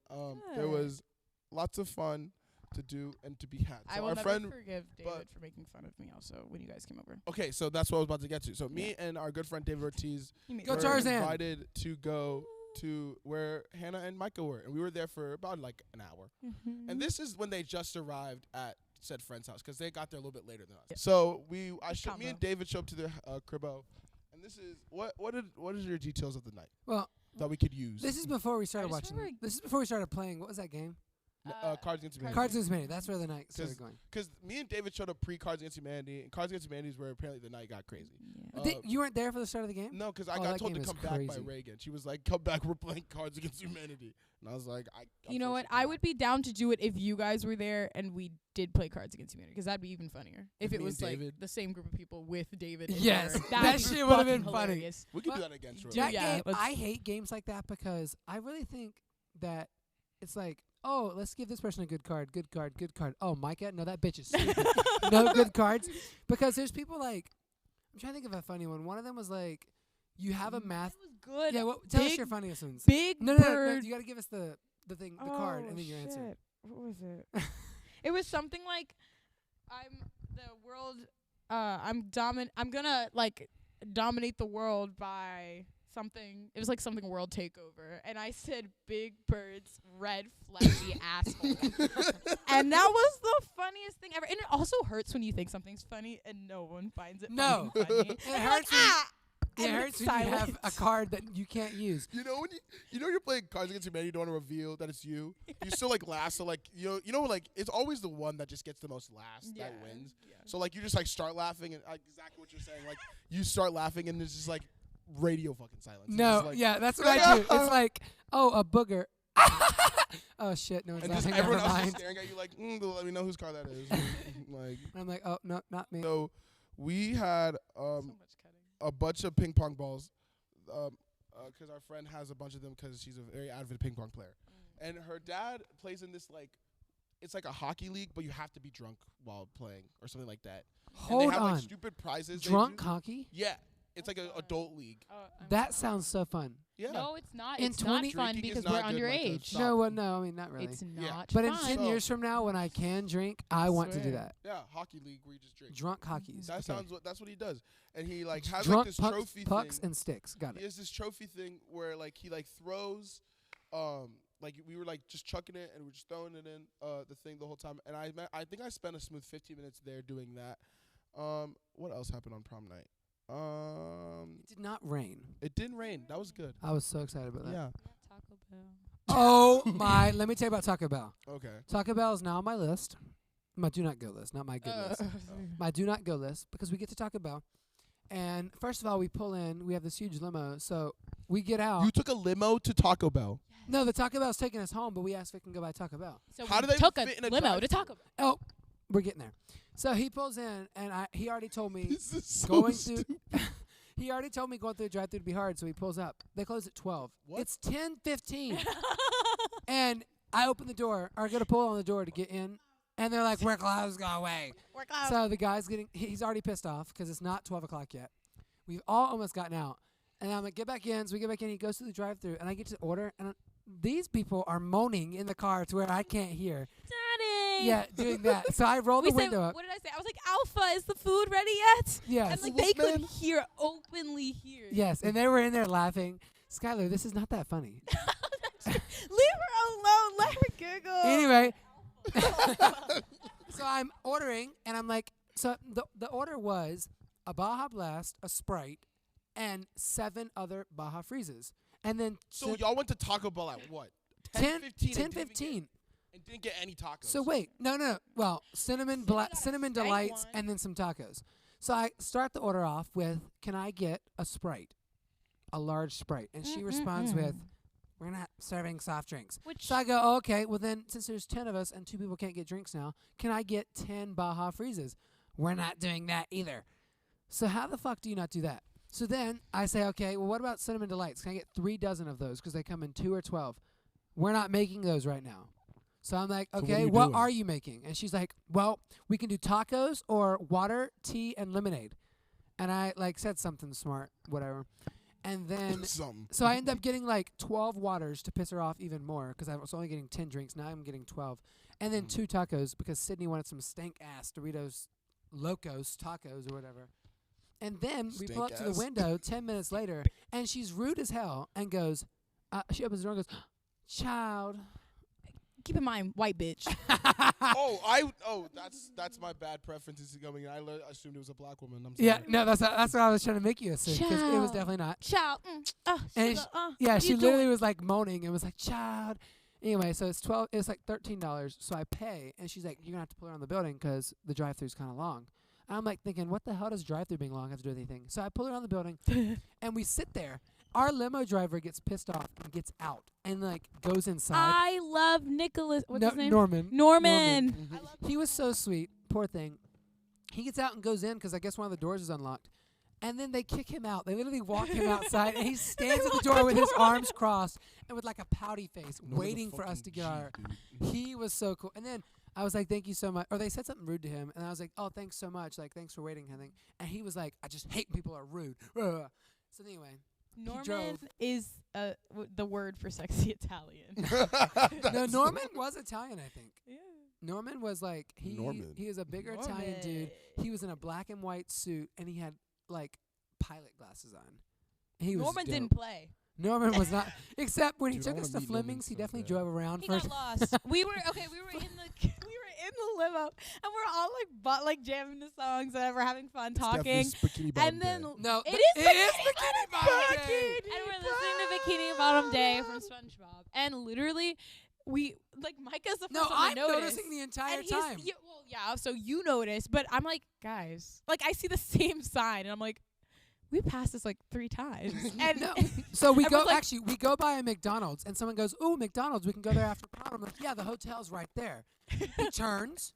Speaker 1: There
Speaker 3: Good.
Speaker 1: was lots of fun to do and to be had. So
Speaker 3: I will
Speaker 1: our
Speaker 3: never
Speaker 1: friend,
Speaker 3: forgive
Speaker 1: but-
Speaker 3: David for making fun of me also when you guys came over.
Speaker 1: okay, so that's what I was about to get to. So me and our good friend David Ortiz
Speaker 3: He made
Speaker 2: Go
Speaker 1: were
Speaker 3: fun of me.
Speaker 2: Tarzan.
Speaker 1: invited to go to where Hannah and Micah were, and we were there for about like an hour.
Speaker 3: Mhm.
Speaker 1: And this is when they just arrived at said friend's house because they got there a little bit later than us. So me
Speaker 3: Combo.
Speaker 1: and David showed up to their cribbo, and this is what is your details of the night
Speaker 2: Well,
Speaker 1: that we could use?
Speaker 2: this is before we started
Speaker 3: just
Speaker 2: watching.
Speaker 3: remember-
Speaker 2: This is before we started playing. What was that game?
Speaker 1: Cards Against Humanity.
Speaker 2: Cards Against Humanity. That's where the night started
Speaker 1: 'Cause-
Speaker 2: going.
Speaker 1: Because me and David showed up pre-Cards Against Humanity, and Cards Against Humanity is where apparently the night got crazy.
Speaker 3: Yeah.
Speaker 2: You weren't there for the start of the game?
Speaker 1: No, because I
Speaker 2: Oh,
Speaker 1: got
Speaker 2: that
Speaker 1: told to
Speaker 2: game is
Speaker 1: come back by
Speaker 2: crazy.
Speaker 1: Reagan. She was like, "Come back, we're playing Cards Against Humanity," and I was like,
Speaker 3: You know what? I would be down to do it if you guys were there and we did play Cards Against Humanity, because that'd be even funnier. If
Speaker 1: Me
Speaker 3: it
Speaker 1: and
Speaker 3: was like
Speaker 1: David?
Speaker 3: the same group of people with David. And
Speaker 2: Yes,
Speaker 3: Derek.
Speaker 2: that
Speaker 3: That'd be
Speaker 2: shit would've been
Speaker 3: fucking
Speaker 2: funny.
Speaker 3: hilarious.
Speaker 1: We could do
Speaker 2: But
Speaker 1: that again, Troy.
Speaker 2: That
Speaker 3: Yeah,
Speaker 2: game,
Speaker 3: let's-
Speaker 2: I hate games like that because I really think that it's like, oh, let's give this person a good card, good card, good card. Oh, Micah, no, that bitch is stupid. No good cards. Because there's people like, I'm trying to think of a funny one. One of them was like, you have a math.
Speaker 3: That was good.
Speaker 2: Yeah, tell us
Speaker 3: Big-
Speaker 2: your funniest ones.
Speaker 3: Big
Speaker 2: No,
Speaker 3: bird.
Speaker 2: you got to give us the thing, the card, and then your answer.
Speaker 3: shit. What was it? It was something like, I'm the world. I'm gonna like dominate the world by something. It was like something world takeover, and I said big bird's red fleshy asshole, and that was the funniest thing ever. And it also hurts when you think something's funny and no one finds it
Speaker 2: No.
Speaker 3: fucking funny.
Speaker 2: It
Speaker 3: And you're
Speaker 2: hurts
Speaker 3: like,
Speaker 2: when-
Speaker 3: ah!
Speaker 2: It
Speaker 3: And
Speaker 2: hurts
Speaker 3: it's
Speaker 2: when you have
Speaker 3: silent.
Speaker 2: a card that you can't use.
Speaker 1: You know when you're playing Cards Against Humanity, you don't want to reveal that it's you. You still like last, so like you know like it's always the one that just gets the most laughs that wins.
Speaker 3: Yeah.
Speaker 1: So like you just like start laughing and exactly what you're saying. Like you start laughing and it's just like radio fucking silence. It's
Speaker 2: No,
Speaker 1: just, like,
Speaker 2: yeah, that's what I do. It's like, oh, a booger. Oh shit, no one's
Speaker 1: and just
Speaker 2: laughing. Never
Speaker 1: everyone else is
Speaker 2: mind.
Speaker 1: staring at you like, let me know whose car that is. Like
Speaker 2: I'm like, oh no, not me.
Speaker 1: so, we had
Speaker 3: So much cutting.
Speaker 1: a bunch of ping pong balls, because our friend has a bunch of them because she's a very avid ping pong player, and her dad plays in this like, it's like a hockey league, but you have to be drunk while playing or something like that. And
Speaker 2: Hold
Speaker 1: they have
Speaker 2: on,
Speaker 1: like stupid prizes. they
Speaker 2: drunk
Speaker 1: do.
Speaker 2: hockey?
Speaker 1: Yeah, it's like an adult league.
Speaker 2: That sounds so fun.
Speaker 1: Yeah.
Speaker 4: No, it's not.
Speaker 2: In
Speaker 4: It's not
Speaker 2: 20
Speaker 4: fun
Speaker 1: Drinking is
Speaker 4: because we're
Speaker 1: not good, Micah.
Speaker 4: underage.
Speaker 1: Stop.
Speaker 2: No, well, no, I mean not really.
Speaker 4: It's
Speaker 1: Yeah.
Speaker 4: not
Speaker 2: But in
Speaker 4: fun.
Speaker 2: 10
Speaker 1: So-
Speaker 2: years from now, when I can drink, I want to do
Speaker 3: Swear.
Speaker 2: that.
Speaker 1: Yeah, hockey league where you just drink.
Speaker 2: Drunk hockeys.
Speaker 1: That
Speaker 2: Okay.
Speaker 1: sounds that's what he does, and he like has
Speaker 2: Drunk
Speaker 1: like this
Speaker 2: pucks,
Speaker 1: trophy
Speaker 2: pucks
Speaker 1: thing.
Speaker 2: and sticks. Got
Speaker 1: He
Speaker 2: it.
Speaker 1: has this trophy thing where like he like throws, like we were like just chucking it and we're just throwing it in the thing the whole time. And I think I spent a smooth 15 minutes there doing that. What else happened on prom night?
Speaker 2: It did not rain.
Speaker 1: It didn't rain. That was good.
Speaker 2: I was so excited about that.
Speaker 1: Yeah.
Speaker 4: Taco Bell.
Speaker 2: Oh my! Let me tell you about Taco Bell.
Speaker 1: Okay.
Speaker 2: Taco Bell is now on my list. My do not go list, not my good list. My do not go list, because we get to Taco Bell, and first of all, we pull in. We have this huge limo, so we get out.
Speaker 1: You took a limo to Taco Bell.
Speaker 2: No, the Taco Bell's taking us home, but we asked if we can go by Taco Bell.
Speaker 4: So
Speaker 1: How
Speaker 4: we
Speaker 1: do they
Speaker 4: took
Speaker 1: fit in
Speaker 4: a
Speaker 1: a
Speaker 4: limo to
Speaker 1: drive-thru?
Speaker 4: Taco Bell.
Speaker 2: Oh, we're getting there. So he pulls in, and he already told me
Speaker 1: This is so
Speaker 2: going
Speaker 1: stupid.
Speaker 2: through. He already told me going through the drive-thru to be hard, so he pulls up. They close at 12.
Speaker 1: What?
Speaker 2: It's 10:15, and I open the door. I go to pull on the door to get in, And they're like, we're closed, go away.
Speaker 3: We're closed.
Speaker 2: So the guy's he's already pissed off because it's not 12 o'clock yet. We've all almost gotten out. And I'm like, get back in. So we get back in. He goes to the drive-thru, and I get to order. And these people are moaning in the car to where I can't hear.
Speaker 3: Daddy.
Speaker 2: Yeah, doing that. So I roll the window up.
Speaker 3: What did I say? I was like, Alpha, is the food ready yet?
Speaker 2: Yes.
Speaker 3: And like they could openly hear.
Speaker 2: Yes, and they were in there laughing. Skylar, this is not that funny.
Speaker 3: Leave her alone. Let her giggle.
Speaker 2: Anyway. So I'm ordering, and I'm like, so the order was a Baja Blast, a Sprite, and 7 other Baja Freezes. And then
Speaker 1: So y'all went to Taco Bell at what?
Speaker 2: 10:15.
Speaker 1: And didn't get any tacos.
Speaker 2: So wait, no. Well, cinnamon delights
Speaker 3: one.
Speaker 2: and then some tacos. So I start the order off with, "Can I get a Sprite, a large Sprite?" And she responds with, "We're not serving soft drinks." So I go, "Okay, well then, since there's 10 of us and 2 people can't get drinks now, can I get 10 Baja Freezes?" "We're not doing that either." So how the fuck do you not do that? So then I say, "Okay, well what about cinnamon delights? Can I get 3 dozen of those because they come in 2 or 12?" "We're not making those right now." So I'm like,
Speaker 1: So
Speaker 2: "Okay,
Speaker 1: what
Speaker 2: what
Speaker 1: doing?
Speaker 2: are you making?" And she's like, "Well, we can do tacos or water, tea, and lemonade." And I like said something smart, whatever. And then so I end up getting like 12 waters to piss her off even more because I was only getting 10 drinks. Now I'm getting 12. And then 2 tacos because Sydney wanted some stank-ass Doritos Locos tacos or whatever. And then we pull up to the window 10 minutes later, and she's rude as hell and goes, she opens the door and goes, "Child."
Speaker 3: Keep in mind, white bitch.
Speaker 1: That's my bad preferences going. I assumed it was a black woman. I'm sorry.
Speaker 2: Yeah, no, that's what I was trying to make you assume because it was definitely not.
Speaker 3: Child.
Speaker 2: And she literally was like moaning and was like, "Child." Anyway, so it's like $13. So I pay, and she's like, "You're gonna have to pull her on the building because the drive-thru's kind of long." And I'm like thinking, what the hell does drive-thru being long have to do with anything? So I pull her on the building, and we sit there. Our limo driver gets pissed off and gets out and like goes inside.
Speaker 3: I love Nicholas. What's his name?
Speaker 2: Norman.
Speaker 3: Norman.
Speaker 2: He was so sweet. Poor thing. He gets out and goes in because I guess one of the doors is unlocked. And then they kick him out. They literally walk him outside, and he stands at the door with his arms crossed and with like a pouty face, waiting for us to get our. He was so cool. And then I was like, "Thank you so much." Or they said something rude to him, and I was like, "Oh, thanks so much. Like, thanks for waiting, I think." And he was like, "I just hate when people are rude." So anyway.
Speaker 3: Norman is the word for sexy Italian.
Speaker 2: No, Norman was Italian, I think.
Speaker 3: Yeah.
Speaker 2: Norman was like he was a bigger Italian dude. He was in a black and white suit, and he had like pilot glasses on.
Speaker 3: Norman
Speaker 2: was
Speaker 3: didn't play.
Speaker 2: Norman was not, except when he
Speaker 1: Dude, I
Speaker 2: took us
Speaker 1: wanna
Speaker 2: to
Speaker 1: meet
Speaker 2: Fleming's. He
Speaker 1: Norman so
Speaker 2: definitely
Speaker 1: bad.
Speaker 2: drove around
Speaker 3: He
Speaker 2: for.
Speaker 3: got lost. We were in the limo, and we're all like jamming the songs, whatever, having fun, talking. And then
Speaker 2: No,
Speaker 3: it
Speaker 2: is
Speaker 3: is
Speaker 2: Bikini Bottom Day.
Speaker 3: And we're listening to Bikini Bottom Day from SpongeBob. And literally, we like Micah's the first
Speaker 2: No,
Speaker 3: one to
Speaker 2: I'm
Speaker 3: notice.
Speaker 2: noticing the entire
Speaker 3: And
Speaker 2: time.
Speaker 3: yeah, so you notice, but I'm like, guys, like I see the same sign, and I'm like, we passed this like 3 times. And
Speaker 2: No. So we go.
Speaker 3: Everyone's like-
Speaker 2: Actually, we go by a McDonald's, and someone goes, "Ooh, McDonald's. We can go there after prom." I'm like, "Yeah, the hotel's right there." He turns,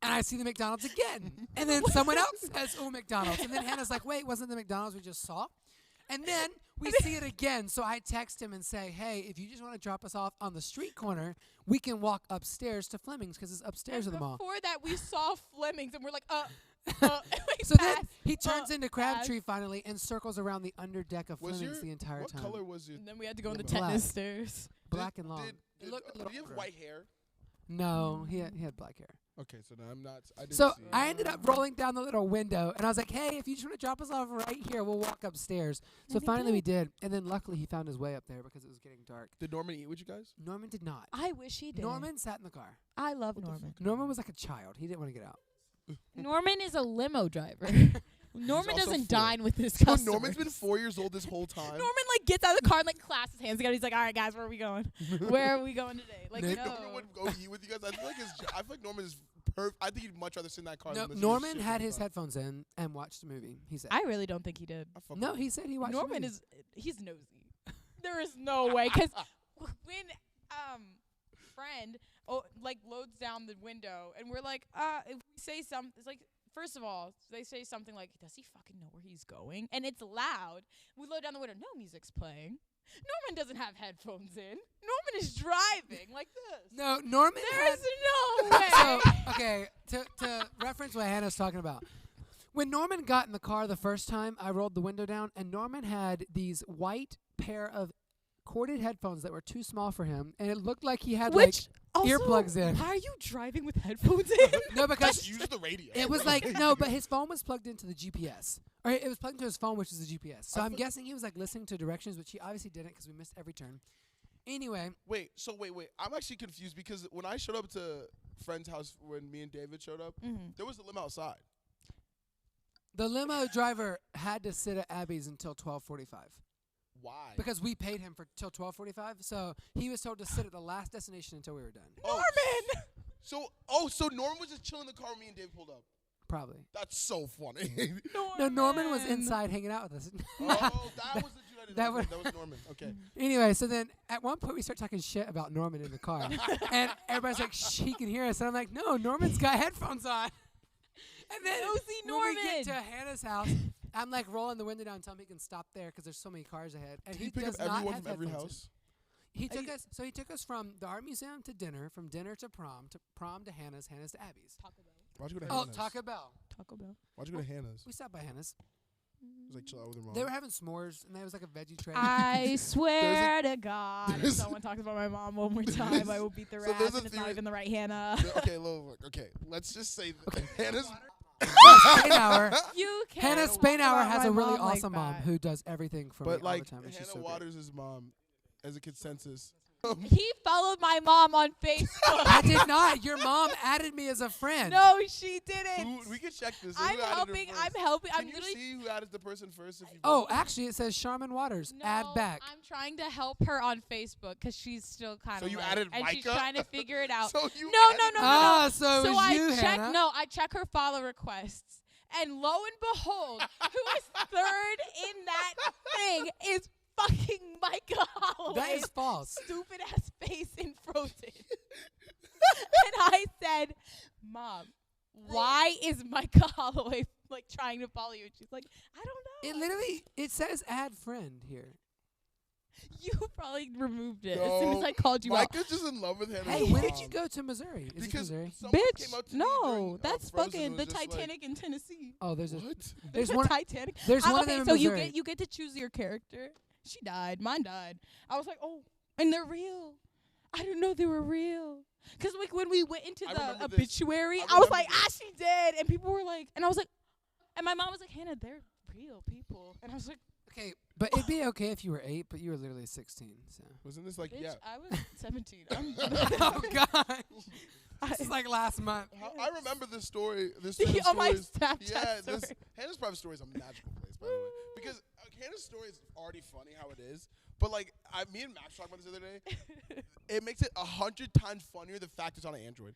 Speaker 2: and I see the McDonald's again, and then someone else says, "Ooh, McDonald's," and then Hannah's like, "Wait, wasn't the McDonald's we just saw?" And then we see it again. So I text him and say, "Hey, if you just want to drop us off on the street corner, we can walk upstairs to Fleming's because it's upstairs of the mall."
Speaker 3: before that, we saw Fleming's, and we're like,
Speaker 2: So then he turns into Crabtree finally and circles around the underdeck of Fleming's the entire
Speaker 1: what
Speaker 2: time.
Speaker 1: color was your?
Speaker 3: And then we had to go on the
Speaker 2: Black.
Speaker 3: tennis stairs.
Speaker 2: Black and long.
Speaker 1: Did
Speaker 2: It looked a
Speaker 1: you
Speaker 2: little
Speaker 1: have
Speaker 2: older.
Speaker 1: white hair?
Speaker 2: No, he had black hair.
Speaker 1: Okay, so no, I'm not. I didn't
Speaker 2: So
Speaker 1: see it.
Speaker 2: I ended up rolling down the little window, and I was like, "Hey, if you just want to drop us off right here, we'll walk upstairs." So
Speaker 3: And he
Speaker 2: finally we did, and then luckily he found his way up there because it was getting dark.
Speaker 1: Did Norman eat with you guys?
Speaker 2: Norman did not.
Speaker 3: I wish he did.
Speaker 2: Norman sat in the car.
Speaker 3: I love
Speaker 1: What the
Speaker 3: Norman.
Speaker 2: Norman was like a child. He didn't want to get out.
Speaker 3: Norman is a limo driver. Norman
Speaker 1: also
Speaker 3: doesn't
Speaker 1: 4.
Speaker 3: dine with his
Speaker 1: So
Speaker 3: customers.
Speaker 1: Norman's been 4 years old this whole time.
Speaker 3: Norman like gets out of the car and like clasps his hands together. He's like, "All right, guys, where are we going? Where are we going today?" Like,
Speaker 2: Nick-
Speaker 3: no.
Speaker 1: Norman would go eat with you guys. I feel like Norman is perfect. I think he'd much rather sit in that car.
Speaker 2: No,
Speaker 1: than listen to
Speaker 2: Norman
Speaker 1: shit
Speaker 2: had
Speaker 1: all
Speaker 2: his
Speaker 1: the time.
Speaker 2: headphones in and watched a movie. He said.
Speaker 3: I really don't think he did.
Speaker 1: I fuck
Speaker 2: No,
Speaker 1: with
Speaker 2: he said he watched.
Speaker 3: Norman
Speaker 2: a movie.
Speaker 3: he's nosy. There is no way, because when friend like loads down the window and we're like, if we say something, it's like, first of all, they say something like, "Does he fucking know where he's going?" And it's loud. We load down the window. No music's playing. Norman doesn't have headphones in. Norman is driving like this.
Speaker 2: No, Norman
Speaker 3: There's
Speaker 2: had.
Speaker 3: no way.
Speaker 2: So, okay, to reference what Hannah's talking about. When Norman got in the car the first time, I rolled the window down, and Norman had these white pair of corded headphones that were too small for him, and it looked like he had
Speaker 3: Which also,
Speaker 2: earplugs in.
Speaker 3: Why are you driving with headphones in?
Speaker 2: No, because
Speaker 1: Just use the radio.
Speaker 2: it was like no, but his phone was plugged into the GPS, or it was plugged into his phone, which is the GPS. So I'm guessing he was like listening to directions, which he obviously didn't because we missed every turn. Anyway,
Speaker 1: Wait. I'm actually confused because when I showed up to friend's house when me and David showed up, there was a limo outside.
Speaker 2: the limo driver had to sit at Abby's until 12:45
Speaker 1: Why?
Speaker 2: because we paid him for till 12:45. So he was told to sit at the last destination until we were done.
Speaker 3: Norman!
Speaker 1: So Norman was just chilling in the car when me and David pulled up.
Speaker 2: Probably.
Speaker 1: That's so funny.
Speaker 2: No, Norman was inside hanging out with us.
Speaker 1: Oh, that was the dude I didn't
Speaker 2: that
Speaker 1: know.
Speaker 2: would-
Speaker 1: That was Norman. Okay.
Speaker 2: Anyway, so then at one point we start talking shit about Norman in the car, and everybody's like, "Shh, he can hear us." And I'm like, "No, Norman's got headphones on." And then
Speaker 3: Nosy
Speaker 2: when we get
Speaker 3: Norman.
Speaker 2: to Hannah's house, I'm like rolling the window down, telling him he can stop there because there's so many cars ahead. And
Speaker 1: Did he pick up
Speaker 2: does not
Speaker 1: everyone
Speaker 2: have
Speaker 1: from every
Speaker 2: headphones in.
Speaker 1: house?
Speaker 2: He took us. So he took us from the art museum to dinner, from dinner to prom to Hannah's, Hannah's to Abby's.
Speaker 3: Taco Bell.
Speaker 1: Why'd you go to
Speaker 2: Oh,
Speaker 1: Hannah's?
Speaker 2: Taco Bell.
Speaker 3: Taco Bell.
Speaker 1: Why'd you go to Hannah's?
Speaker 2: We stopped by Hannah's.
Speaker 1: It was like chill out with her mom.
Speaker 2: They were having s'mores, and there was like a veggie tray.
Speaker 3: I swear to God, if
Speaker 1: there's a-
Speaker 3: someone talks about my mom one more time, I will beat their
Speaker 1: So
Speaker 3: ass,
Speaker 1: there's a
Speaker 3: and it's not
Speaker 1: theory-
Speaker 3: even the right Hannah.
Speaker 1: Okay, look. Okay, let's just say that Hannah's.
Speaker 2: Spainhour.
Speaker 3: You can't
Speaker 2: Hannah
Speaker 3: talk
Speaker 2: Spainhour
Speaker 3: about
Speaker 2: has
Speaker 3: my
Speaker 2: a really
Speaker 3: mom like
Speaker 2: awesome mom
Speaker 3: that.
Speaker 2: who does everything for me
Speaker 1: But
Speaker 2: all
Speaker 1: like
Speaker 2: the time, and she's
Speaker 1: Hannah
Speaker 2: so great.
Speaker 1: Waters' mom, as a consensus.
Speaker 3: He followed my mom on Facebook.
Speaker 2: I did not. Your mom added me as a friend.
Speaker 3: No, she didn't.
Speaker 1: We can check this.
Speaker 3: I'm
Speaker 1: Who added her
Speaker 3: helping.
Speaker 1: first?
Speaker 3: I'm helping.
Speaker 1: Can
Speaker 3: I'm
Speaker 1: you
Speaker 3: literally.
Speaker 1: see who added the person first? If you
Speaker 2: Oh,
Speaker 1: vote?
Speaker 2: actually, it says Charmin Waters.
Speaker 3: No,
Speaker 2: Add back.
Speaker 3: I'm trying to help her on Facebook because she's still kind
Speaker 1: So
Speaker 3: of.
Speaker 1: you added
Speaker 3: and she's
Speaker 1: Micah?
Speaker 3: trying to figure it out.
Speaker 1: So you
Speaker 3: No,
Speaker 1: added
Speaker 3: no,
Speaker 2: Ah, so it
Speaker 3: So
Speaker 2: was
Speaker 3: I
Speaker 2: you,
Speaker 3: check.
Speaker 2: Hannah.
Speaker 3: No, I check her follow requests, and lo and behold, who is third in that thing is fucking Micah Holloway.
Speaker 2: That is false.
Speaker 3: Stupid ass face in Frozen. And I said, Mom, why is Micah Holloway like trying to follow you? And she's like, I don't know.
Speaker 2: It says add friend here.
Speaker 3: You probably removed it as soon as
Speaker 1: No,
Speaker 3: I called you out.
Speaker 1: Micah's just in love with Hannah.
Speaker 2: Hey, when did you go to Missouri? Is this
Speaker 1: Because
Speaker 2: Missouri?
Speaker 1: someone
Speaker 3: Bitch,
Speaker 1: came up to me
Speaker 3: no,
Speaker 1: during,
Speaker 3: that's
Speaker 1: Frozen
Speaker 3: fucking
Speaker 1: and
Speaker 3: the
Speaker 1: was just like,
Speaker 3: Titanic in Tennessee.
Speaker 2: Oh, there's a
Speaker 1: What?
Speaker 2: there's
Speaker 3: a
Speaker 2: one.
Speaker 3: Titanic.
Speaker 2: There's one of
Speaker 3: Okay,
Speaker 2: them in
Speaker 3: so
Speaker 2: Missouri.
Speaker 3: you get to choose your character. She died. Mine died. I was like, oh, and they're real. I didn't know they were real. Cause like when we went into
Speaker 1: I
Speaker 3: the
Speaker 1: remember this.
Speaker 3: obituary,
Speaker 1: I
Speaker 3: I was
Speaker 1: remember
Speaker 3: like,
Speaker 1: this.
Speaker 3: she did, and people were like, and I was like, and my mom was like, Hannah, they're real people, and I was like,
Speaker 2: Okay, but it'd be okay if you were 8, but you were literally 16. So.
Speaker 1: Wasn't this like
Speaker 3: bitch,
Speaker 1: yeah?
Speaker 3: I was 17.
Speaker 2: Oh God. This is like last month.
Speaker 1: I remember this story. This
Speaker 3: On my
Speaker 1: stories.
Speaker 3: Snapchat
Speaker 1: Yeah,
Speaker 3: story.
Speaker 1: this Hannah's private story is a magical place, by the way. Because Hannah's story is already funny how it is, but like me and Max talked about this the other day. It makes it 100 times funnier the fact it's on an Android.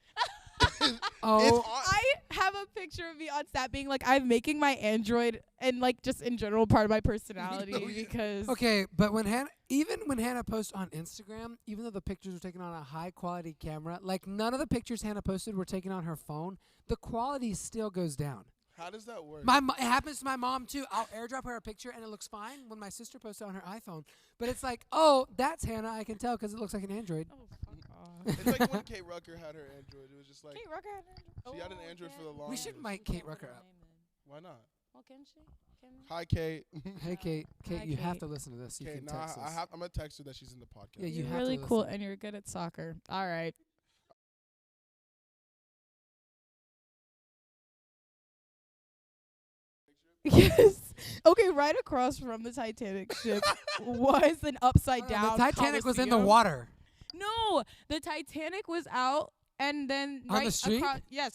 Speaker 2: Oh.
Speaker 1: It's on,
Speaker 3: I have a picture of me on Snap being like, I'm making my Android and like just in general part of my personality
Speaker 1: No, you-
Speaker 3: because
Speaker 2: Okay, but when Hannah posts on Instagram, even though the pictures were taken on a high quality camera, like none of the pictures Hannah posted were taken on her phone, the quality still goes down.
Speaker 1: how does that work?
Speaker 2: It happens to my mom too. I'll airdrop her a picture and it looks fine when my sister posts it on her iPhone. But it's like, oh, that's Hannah. I can tell because it looks like an Android.
Speaker 3: oh fuck off.
Speaker 1: It's like when Kate Rucker had her Android. It was just like,
Speaker 3: Kate Rucker had an Android.
Speaker 1: She had an Android for the
Speaker 2: We
Speaker 1: longest.
Speaker 2: should mic Kate Rucker up.
Speaker 1: why not?
Speaker 3: Well, can she? Can
Speaker 1: Hi, Kate.
Speaker 2: Hey, Kate. Kate,
Speaker 3: Hi,
Speaker 2: you have
Speaker 3: Kate.
Speaker 2: to listen to this. You
Speaker 1: Kate,
Speaker 2: can
Speaker 1: no,
Speaker 2: text us.
Speaker 1: I'm gonna text her that she's in the podcast.
Speaker 2: Yeah, you
Speaker 3: You're
Speaker 2: have
Speaker 3: really
Speaker 2: to
Speaker 3: cool
Speaker 2: listen.
Speaker 3: and you're good at soccer. All right. Yes. Okay, right across from the Titanic ship was an upside down.
Speaker 2: The Titanic was in the
Speaker 3: Coliseum.
Speaker 2: water.
Speaker 3: No, the Titanic was out, and then
Speaker 2: On
Speaker 3: right
Speaker 2: the street?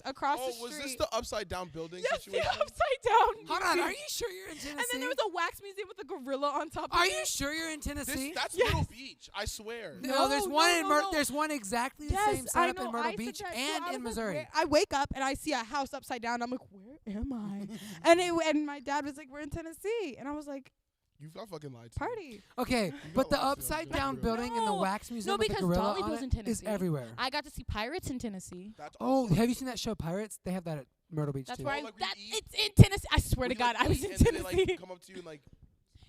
Speaker 3: across
Speaker 1: Oh,
Speaker 3: the street.
Speaker 1: was this the upside down building
Speaker 3: yes, the
Speaker 1: situation?
Speaker 3: upside down.
Speaker 2: Hold on. Are you sure you're in
Speaker 3: And
Speaker 2: Tennessee?
Speaker 3: then there was a wax museum with a gorilla on top.
Speaker 2: Are
Speaker 3: of
Speaker 2: you
Speaker 3: it.
Speaker 2: sure you're in Tennessee?
Speaker 1: That's
Speaker 3: Yes.
Speaker 1: Myrtle Beach. I swear.
Speaker 2: No, there's one in
Speaker 3: no.
Speaker 2: There's one exactly the
Speaker 3: Yes,
Speaker 2: same
Speaker 3: I
Speaker 2: setup
Speaker 3: know.
Speaker 2: in Myrtle
Speaker 3: I said
Speaker 2: Beach
Speaker 3: that too.
Speaker 2: and
Speaker 3: I was
Speaker 2: in
Speaker 3: like,
Speaker 2: Missouri.
Speaker 3: where- I wake up and I see a house upside down. I'm like, where am I? and my dad was like, we're in Tennessee, and I was like,
Speaker 1: You've got fucking lied to me.
Speaker 3: party.
Speaker 2: Okay,
Speaker 1: got
Speaker 2: but the
Speaker 1: lost in
Speaker 2: upside
Speaker 1: the
Speaker 2: down
Speaker 1: Missouri.
Speaker 2: building in the
Speaker 3: No.
Speaker 2: wax museum
Speaker 3: No,
Speaker 2: with the
Speaker 3: because
Speaker 2: gorilla
Speaker 3: Dolly
Speaker 2: on
Speaker 3: was in
Speaker 2: it is
Speaker 3: Tennessee.
Speaker 2: everywhere.
Speaker 3: I got to see pirates in Tennessee.
Speaker 1: That's
Speaker 2: Oh,
Speaker 1: awesome.
Speaker 2: have you seen that show Pirates? They have that at Myrtle Beach
Speaker 3: That's
Speaker 2: too.
Speaker 3: where I.
Speaker 1: like we
Speaker 3: That
Speaker 1: eat?
Speaker 3: it's in Tennessee. I swear
Speaker 1: When
Speaker 3: to
Speaker 1: you, like,
Speaker 3: God, I was
Speaker 1: eat
Speaker 3: in
Speaker 1: and then
Speaker 3: Tennessee.
Speaker 1: They like come up to you and like.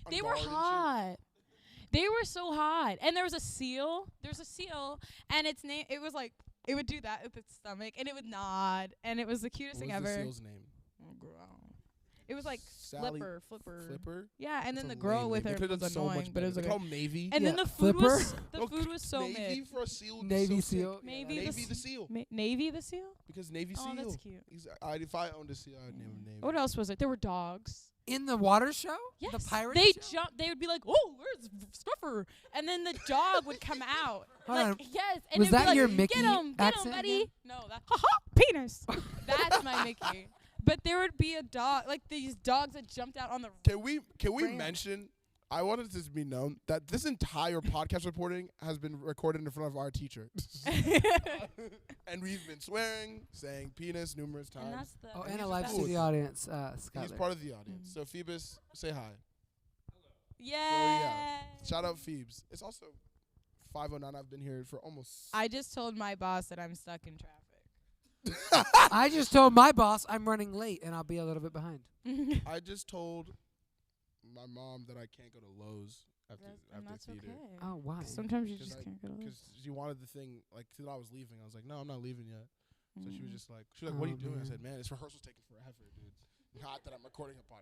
Speaker 1: on
Speaker 3: They were
Speaker 1: guard and shit.
Speaker 3: hot. They were so hot. And there was a seal. And its name, it was like, it would do that with its stomach, and it would nod, and it was the cutest thing ever.
Speaker 1: What was the seal's name?
Speaker 3: Oh, girl. It was like
Speaker 1: Sally
Speaker 3: Flipper.
Speaker 1: Flipper?
Speaker 3: Yeah, and
Speaker 1: That's
Speaker 3: then the
Speaker 1: a
Speaker 3: girl
Speaker 1: lame
Speaker 3: with
Speaker 1: name.
Speaker 3: her
Speaker 1: They could've
Speaker 3: was
Speaker 1: done so much
Speaker 3: annoying, but it was
Speaker 1: better.
Speaker 3: like,
Speaker 1: They call 'em Navy.
Speaker 3: and then
Speaker 2: Yeah,
Speaker 3: the food was
Speaker 2: Flipper?
Speaker 3: food was so
Speaker 1: Navy
Speaker 3: mid.
Speaker 1: for a seal. would be
Speaker 2: Navy
Speaker 1: so sick.
Speaker 2: seal.
Speaker 3: Navy
Speaker 2: Yeah,
Speaker 1: Navy the seal.
Speaker 3: Navy the seal?
Speaker 1: Because Navy
Speaker 3: Oh,
Speaker 1: seal.
Speaker 3: that's cute.
Speaker 1: If I owned a seal, I would name him Navy.
Speaker 3: What else was it? There were dogs.
Speaker 2: In the water show?
Speaker 3: Yes.
Speaker 2: The pirate
Speaker 3: They
Speaker 2: show?
Speaker 3: jump. They would be like, "Oh, where's Stuffer?" And then the dog would come out.
Speaker 2: Hold
Speaker 3: like
Speaker 2: on.
Speaker 3: yes. And
Speaker 2: Was
Speaker 3: it'd be
Speaker 2: that
Speaker 3: like,
Speaker 2: your Mickey
Speaker 3: Get him,
Speaker 2: accent
Speaker 3: buddy.
Speaker 2: again?
Speaker 3: No, that penis. That's my Mickey. But there would be a dog, like these dogs that jumped out on the.
Speaker 1: Can we
Speaker 3: Ramp.
Speaker 1: mention? I wanted this to be known that this entire podcast reporting has been recorded in front of our teacher, and we've been swearing, saying penis numerous times.
Speaker 3: And that's the.
Speaker 2: Oh,
Speaker 1: And
Speaker 2: and
Speaker 1: he's
Speaker 2: a live
Speaker 1: cool with
Speaker 2: studio
Speaker 1: it.
Speaker 2: audience,
Speaker 1: He's
Speaker 2: Skylar.
Speaker 1: part of the audience.
Speaker 3: Mhm.
Speaker 1: So Phoebus, say hi.
Speaker 3: Yeah.
Speaker 1: Shout out Phoebes. It's also 5:09. I've been here for almost.
Speaker 3: I just told my boss that I'm stuck in traffic.
Speaker 2: I just told my boss I'm running late and I'll be a little bit behind.
Speaker 1: I just told my mom that I can't go to Lowe's after
Speaker 3: And that's
Speaker 1: theater.
Speaker 3: okay.
Speaker 2: Oh, why?
Speaker 3: Sometimes you
Speaker 1: 'Cause
Speaker 3: just
Speaker 1: I-
Speaker 3: can't go to
Speaker 1: Because she wanted the thing, like, that I was leaving. I was like, no, I'm not leaving yet. So she was just like, what are you
Speaker 2: Oh,
Speaker 1: doing? I
Speaker 2: man.
Speaker 1: said, man, this rehearsal's taking forever, dude. Not that I'm recording a pod.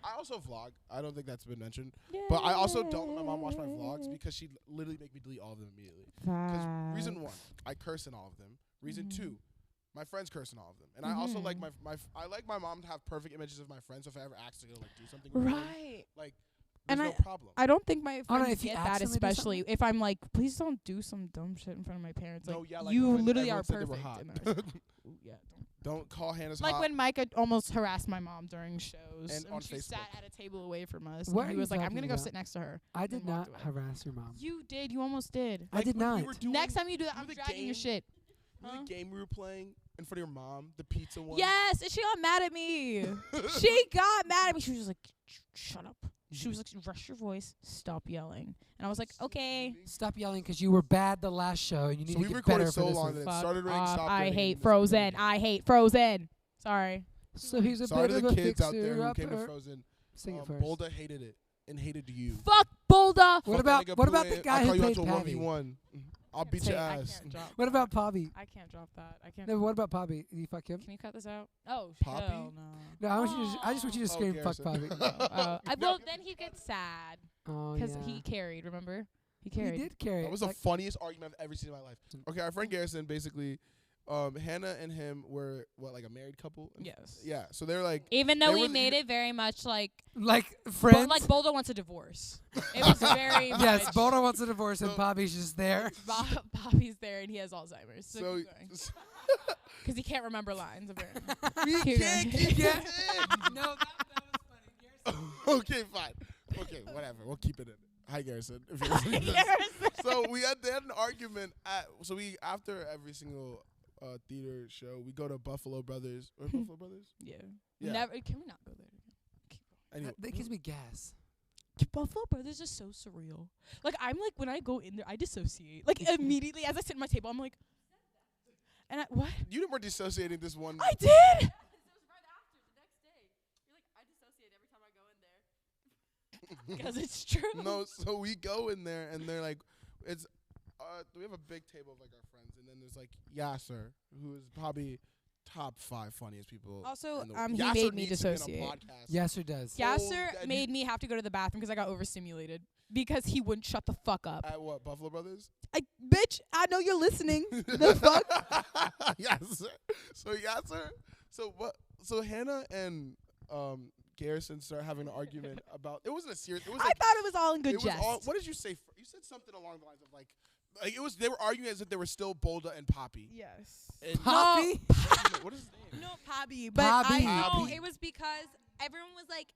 Speaker 1: I also vlog. I don't think that's been mentioned. But I also don't let my mom watch my vlogs because she'd literally make me delete all of them immediately. Because reason one, I curse in all of them. Reason two, my friends curse in all of them. And I also like I like my mom to have perfect images of my friends. So if I ever ask to go like do something with them,
Speaker 3: Right.
Speaker 1: like
Speaker 3: And
Speaker 1: there's no problem.
Speaker 3: I don't think my
Speaker 2: Oh, no,
Speaker 3: friends
Speaker 2: if you
Speaker 3: get that,
Speaker 2: accidentally do
Speaker 3: especially if I'm like, please don't do some dumb shit in front of my parents. Like,
Speaker 1: No, yeah, like
Speaker 3: you
Speaker 1: when
Speaker 3: literally are
Speaker 1: everyone said they were
Speaker 3: perfect.
Speaker 1: hot.
Speaker 3: in those. Ooh, yeah,
Speaker 1: Don't call Hannah's
Speaker 3: like
Speaker 1: hot.
Speaker 3: when Micah almost harassed my mom during shows,
Speaker 1: And on
Speaker 3: she
Speaker 1: Facebook.
Speaker 3: sat at a table away from us.
Speaker 2: What
Speaker 3: and
Speaker 2: are
Speaker 3: he
Speaker 2: you
Speaker 3: was like, "I'm
Speaker 2: talking
Speaker 3: gonna go
Speaker 2: about?
Speaker 3: sit next to her."
Speaker 2: I
Speaker 3: and
Speaker 2: did
Speaker 3: then walked
Speaker 2: not
Speaker 3: away.
Speaker 2: harass your mom.
Speaker 3: You did. You almost did.
Speaker 2: I did
Speaker 1: when we
Speaker 2: not.
Speaker 1: were doing-
Speaker 3: Next time you do that, I'm
Speaker 1: the
Speaker 3: dragging your
Speaker 1: game?
Speaker 3: shit.
Speaker 1: remember
Speaker 3: Huh?
Speaker 1: the game we were playing in front of your mom, the pizza one?
Speaker 3: Yes, and she got mad at me. She got mad at me. She was just like, "Shut up." She was like, "Rush your voice. Stop yelling." And I was like, "Okay."
Speaker 2: Stop yelling because you were bad the last show and you need
Speaker 1: So
Speaker 2: to
Speaker 1: we
Speaker 2: get better
Speaker 1: recorded
Speaker 2: for
Speaker 1: so
Speaker 2: this
Speaker 1: long
Speaker 2: one.
Speaker 1: that it
Speaker 3: Fuck
Speaker 1: started raining,
Speaker 3: off.
Speaker 1: stopped
Speaker 3: I
Speaker 1: raining,
Speaker 3: hate
Speaker 1: and this
Speaker 3: Frozen.
Speaker 1: became-
Speaker 3: I hate Frozen. Sorry.
Speaker 2: So he's a
Speaker 1: Sorry
Speaker 2: bit
Speaker 1: to
Speaker 2: of
Speaker 1: the
Speaker 2: a
Speaker 1: kids out there who came to
Speaker 2: fixer-upper.
Speaker 1: Frozen.
Speaker 2: Sing it first.
Speaker 1: Bolda hated it and hated you.
Speaker 3: Fuck Boulder.
Speaker 2: What
Speaker 1: Fuck
Speaker 2: about
Speaker 1: that nigga
Speaker 2: what about
Speaker 1: Pule.
Speaker 2: the guy
Speaker 1: I'll call
Speaker 2: who
Speaker 1: you out
Speaker 2: played
Speaker 1: to a
Speaker 2: Pavi?
Speaker 1: 1v1. I'll beat your ass.
Speaker 2: What about Pavi?
Speaker 3: I can't drop that. I can't.
Speaker 2: No, what about Pavi? Did you fuck him?
Speaker 3: Can you cut this out? Oh,
Speaker 1: Poppy?
Speaker 3: hell no.
Speaker 2: No, I just want you to scream "fuck
Speaker 1: Garrison.
Speaker 2: Pavi."
Speaker 3: Well, then he gets sad
Speaker 2: Oh
Speaker 3: because
Speaker 2: yeah.
Speaker 3: he carried. Remember, he
Speaker 2: He
Speaker 3: carried.
Speaker 2: did carry.
Speaker 1: That was
Speaker 2: it.
Speaker 1: the
Speaker 2: Like,
Speaker 1: funniest argument I've ever seen in my life. Okay, our friend Garrison basically, Hannah and him were like a married couple.
Speaker 3: Yes.
Speaker 1: Yeah, so they're like,
Speaker 3: Even though
Speaker 1: They
Speaker 3: we
Speaker 1: were-
Speaker 3: made it very much like,
Speaker 2: friends.
Speaker 3: like Boulder wants a divorce. It was very
Speaker 2: Yes,
Speaker 3: much.
Speaker 2: Boulder wants a divorce and
Speaker 1: So-
Speaker 2: Pavi's just there.
Speaker 3: Bobby's there and he has Alzheimer's.
Speaker 1: so
Speaker 3: So because he can't remember lines apparently.
Speaker 1: we
Speaker 3: Keep
Speaker 1: can't
Speaker 3: going.
Speaker 1: keep
Speaker 2: Yeah.
Speaker 1: it in.
Speaker 2: No, that was funny.
Speaker 1: Okay, fine. Okay, whatever. We'll keep it in. Hi, Garrison. If you're listening to this. So they had an argument after every single theater show, we go to Buffalo Brothers. Or Buffalo Brothers?
Speaker 3: Yeah.
Speaker 1: Yeah.
Speaker 3: Never. Can we not go there? Keep going.
Speaker 1: Anyway,
Speaker 2: That gives me gas.
Speaker 3: Buffalo Brothers is so surreal. Like I'm like when I go in there, I dissociate. Like immediately as I sit at my table, I'm like, and what?
Speaker 1: you were dissociating this one.
Speaker 3: I did.
Speaker 4: It was right after, the next day. You're like, I dissociate every time I go in there.
Speaker 3: Because it's true.
Speaker 1: No, so we go in there and they're like, it's we have a big table of like our friends, and then there's like Yasser, who is probably top 5 funniest people.
Speaker 3: Also,
Speaker 1: in the
Speaker 3: he
Speaker 1: Yasser
Speaker 3: made me
Speaker 1: needs to be in a
Speaker 3: dissociate.
Speaker 1: podcast.
Speaker 2: Yasser does.
Speaker 1: So
Speaker 3: Yasser
Speaker 1: that
Speaker 3: made me have to go to the bathroom because I got overstimulated because he wouldn't shut the fuck up.
Speaker 1: At what, Buffalo Brothers?
Speaker 3: Bitch, I know you're listening. The fuck?
Speaker 1: Yasser. So Yasser. So Hannah and Garrison started having an argument about. It wasn't a serious. It was
Speaker 3: I
Speaker 1: like,
Speaker 3: thought it was all in good
Speaker 1: it was
Speaker 3: jest.
Speaker 1: all, what did you say? You said something along the lines of like it was. They were arguing as if they were still Bolda and Poppy.
Speaker 3: Yes.
Speaker 1: And
Speaker 2: Poppy?
Speaker 1: what is his name?
Speaker 3: No, Poppy. But
Speaker 2: Poppy.
Speaker 3: I know
Speaker 1: Poppy.
Speaker 3: it was because everyone was like,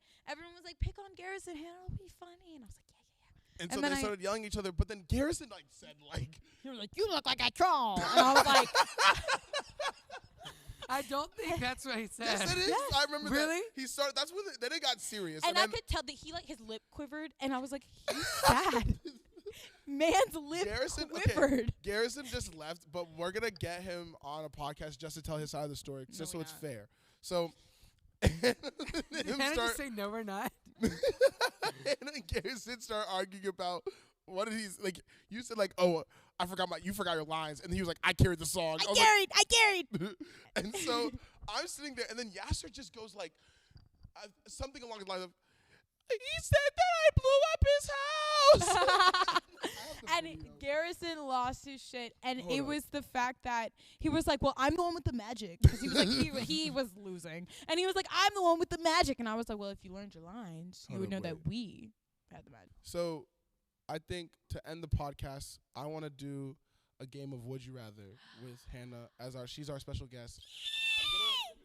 Speaker 3: pick on Garrison. Hannah will be funny. And I was like, yeah.
Speaker 1: And so
Speaker 3: And
Speaker 1: they
Speaker 3: then
Speaker 1: started yelling at each other. But then Garrison like said like.
Speaker 3: He was like, you look like a troll. And I was like,
Speaker 2: I don't think that's what he said.
Speaker 1: Yes, it is. I remember
Speaker 2: Really?
Speaker 1: that. He started. That's when then it got serious.
Speaker 3: and I
Speaker 1: then
Speaker 3: could tell that he like his lip quivered. And I was like, he's sad. Man's lip
Speaker 1: Garrison.
Speaker 3: quivered.
Speaker 1: Okay. Garrison just left, but we're gonna get him on a podcast just to tell his side of the story, just so
Speaker 3: we're
Speaker 1: it's
Speaker 3: not.
Speaker 1: fair. So.
Speaker 2: Did Hannah just say no, we're not?
Speaker 1: Hannah and Garrison start arguing about what did like. You said like, oh, you forgot your lines, and he was like, I carried the song.
Speaker 4: I carried.
Speaker 1: And so I'm sitting there, and then Yasser just goes like something along the lines of, he said that I blew up his house.
Speaker 4: And Garrison lost his shit, and
Speaker 1: Hold
Speaker 4: it
Speaker 1: on.
Speaker 4: was the fact that he was like, well, I'm the one with the magic. Because he was like, he was losing. And he was like, I'm the one with the magic. And I was like, well, if you learned your lines, you
Speaker 1: Hold
Speaker 4: would
Speaker 1: up,
Speaker 4: know
Speaker 1: wait.
Speaker 4: that we had the magic.
Speaker 1: So I think to end the podcast, I want to do a game of Would You Rather with Hannah as she's our special guest.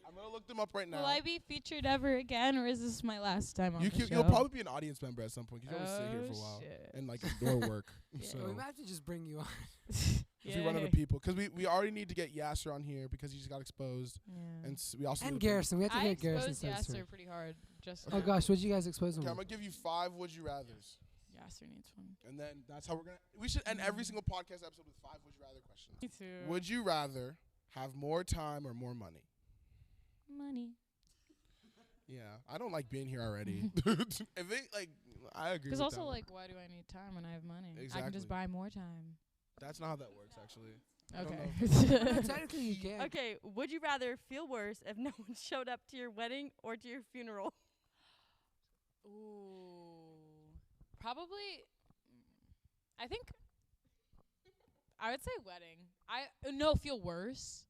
Speaker 1: I'm gonna look them up right now.
Speaker 4: Will I be featured ever again, or is this my last time on the show?
Speaker 1: You'll probably be an audience member at some point. You always sit here for a while
Speaker 4: shit.
Speaker 1: and like ignore work.
Speaker 4: Yeah.
Speaker 1: So
Speaker 2: We might have to just bring you on.
Speaker 1: if we run out of people, because we already need to get Yasser on here because he just got exposed,
Speaker 4: Yeah.
Speaker 1: and we also
Speaker 2: And
Speaker 1: need to bring-
Speaker 2: Garrison. We have to
Speaker 4: I
Speaker 2: get Garrison.
Speaker 4: exposed
Speaker 2: says
Speaker 4: Yasser pretty hard. Just
Speaker 2: Oh gosh, what'd you guys expose him
Speaker 1: Okay, I'm
Speaker 2: with?
Speaker 1: gonna give you 5 Would You Rather's,
Speaker 4: Yasser needs one.
Speaker 1: and then that's how we should end every single podcast episode with 5 Would You Rather questions.
Speaker 4: Me too.
Speaker 1: Would you rather have more time or more money?
Speaker 4: Money.
Speaker 1: Yeah, I don't like being here already. If it, like, I agree.
Speaker 4: Because
Speaker 1: with
Speaker 4: also,
Speaker 1: that one.
Speaker 4: like, why do I need time when I have money? I can
Speaker 1: Exactly.
Speaker 4: just buy more time.
Speaker 1: That's not how that works, actually. I don't
Speaker 4: Okay.
Speaker 2: No, technically you can.
Speaker 5: Okay, would you rather feel worse if no one showed up to your wedding or to your funeral?
Speaker 4: Ooh. Probably. I think. I would say wedding. No, feel worse.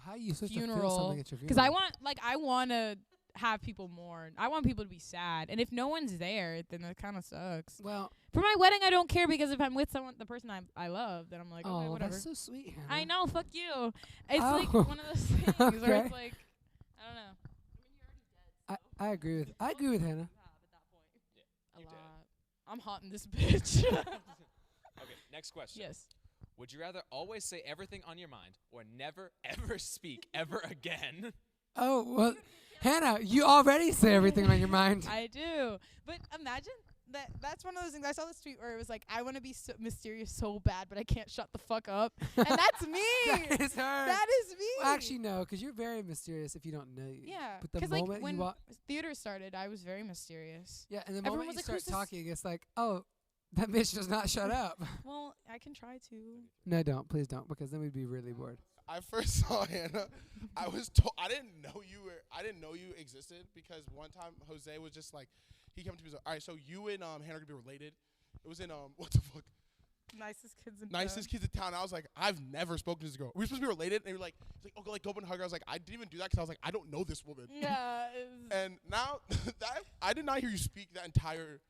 Speaker 2: How are you supposed to feel
Speaker 4: Funeral.
Speaker 2: something at your funeral?
Speaker 4: Because I want to have people mourn. I want people to be sad. And if no one's there, then that kind of sucks.
Speaker 2: Well,
Speaker 4: For my wedding, I don't care because if I'm with the person I love, then I'm like, okay,
Speaker 2: oh,
Speaker 4: whatever.
Speaker 2: that's so sweet, Hannah.
Speaker 4: I know, fuck you. It's
Speaker 2: Oh.
Speaker 4: like one of those things where
Speaker 2: Okay.
Speaker 4: it's like, I don't know.
Speaker 2: I agree with Hannah.
Speaker 4: A lot. I'm hot in this bitch.
Speaker 6: Okay, next question.
Speaker 4: Yes.
Speaker 6: Would you rather always say everything on your mind or never, ever speak ever again?
Speaker 2: Oh well, Hannah, you already say everything on your mind.
Speaker 4: I do. But imagine that's one of those things. I saw this tweet where it was like, I want to be so mysterious so bad, but I can't shut the fuck up. And that's me.
Speaker 2: That is her.
Speaker 4: That is me.
Speaker 2: Well, actually, no, because you're very mysterious if you don't know you.
Speaker 4: Yeah.
Speaker 2: But the
Speaker 4: 'Cause, like,
Speaker 2: moment
Speaker 4: when
Speaker 2: you walk,
Speaker 4: theater started, I was very mysterious.
Speaker 2: yeah, and the
Speaker 4: everyone
Speaker 2: moment
Speaker 4: was
Speaker 2: you
Speaker 4: like,
Speaker 2: start
Speaker 4: "Who's this?"
Speaker 2: talking, it's like, oh, that bitch does not shut up.
Speaker 4: Well, I can try to.
Speaker 2: No, don't, please don't, because then we'd be really bored.
Speaker 1: I first saw Hannah. I was told I didn't know you existed because one time Jose was just like, he came to me and was like, all right, so you and Hannah are gonna be related. It was in what the fuck?
Speaker 4: Nicest kids in
Speaker 1: Nicest kids in town. I was like, I've never spoken to this girl. We're supposed to be related, and they were like, he's like, oh, go up and hug her. I was like, I didn't even do that because I was like, I don't know this woman.
Speaker 4: Yeah.
Speaker 1: And now that I did not hear you speak that entire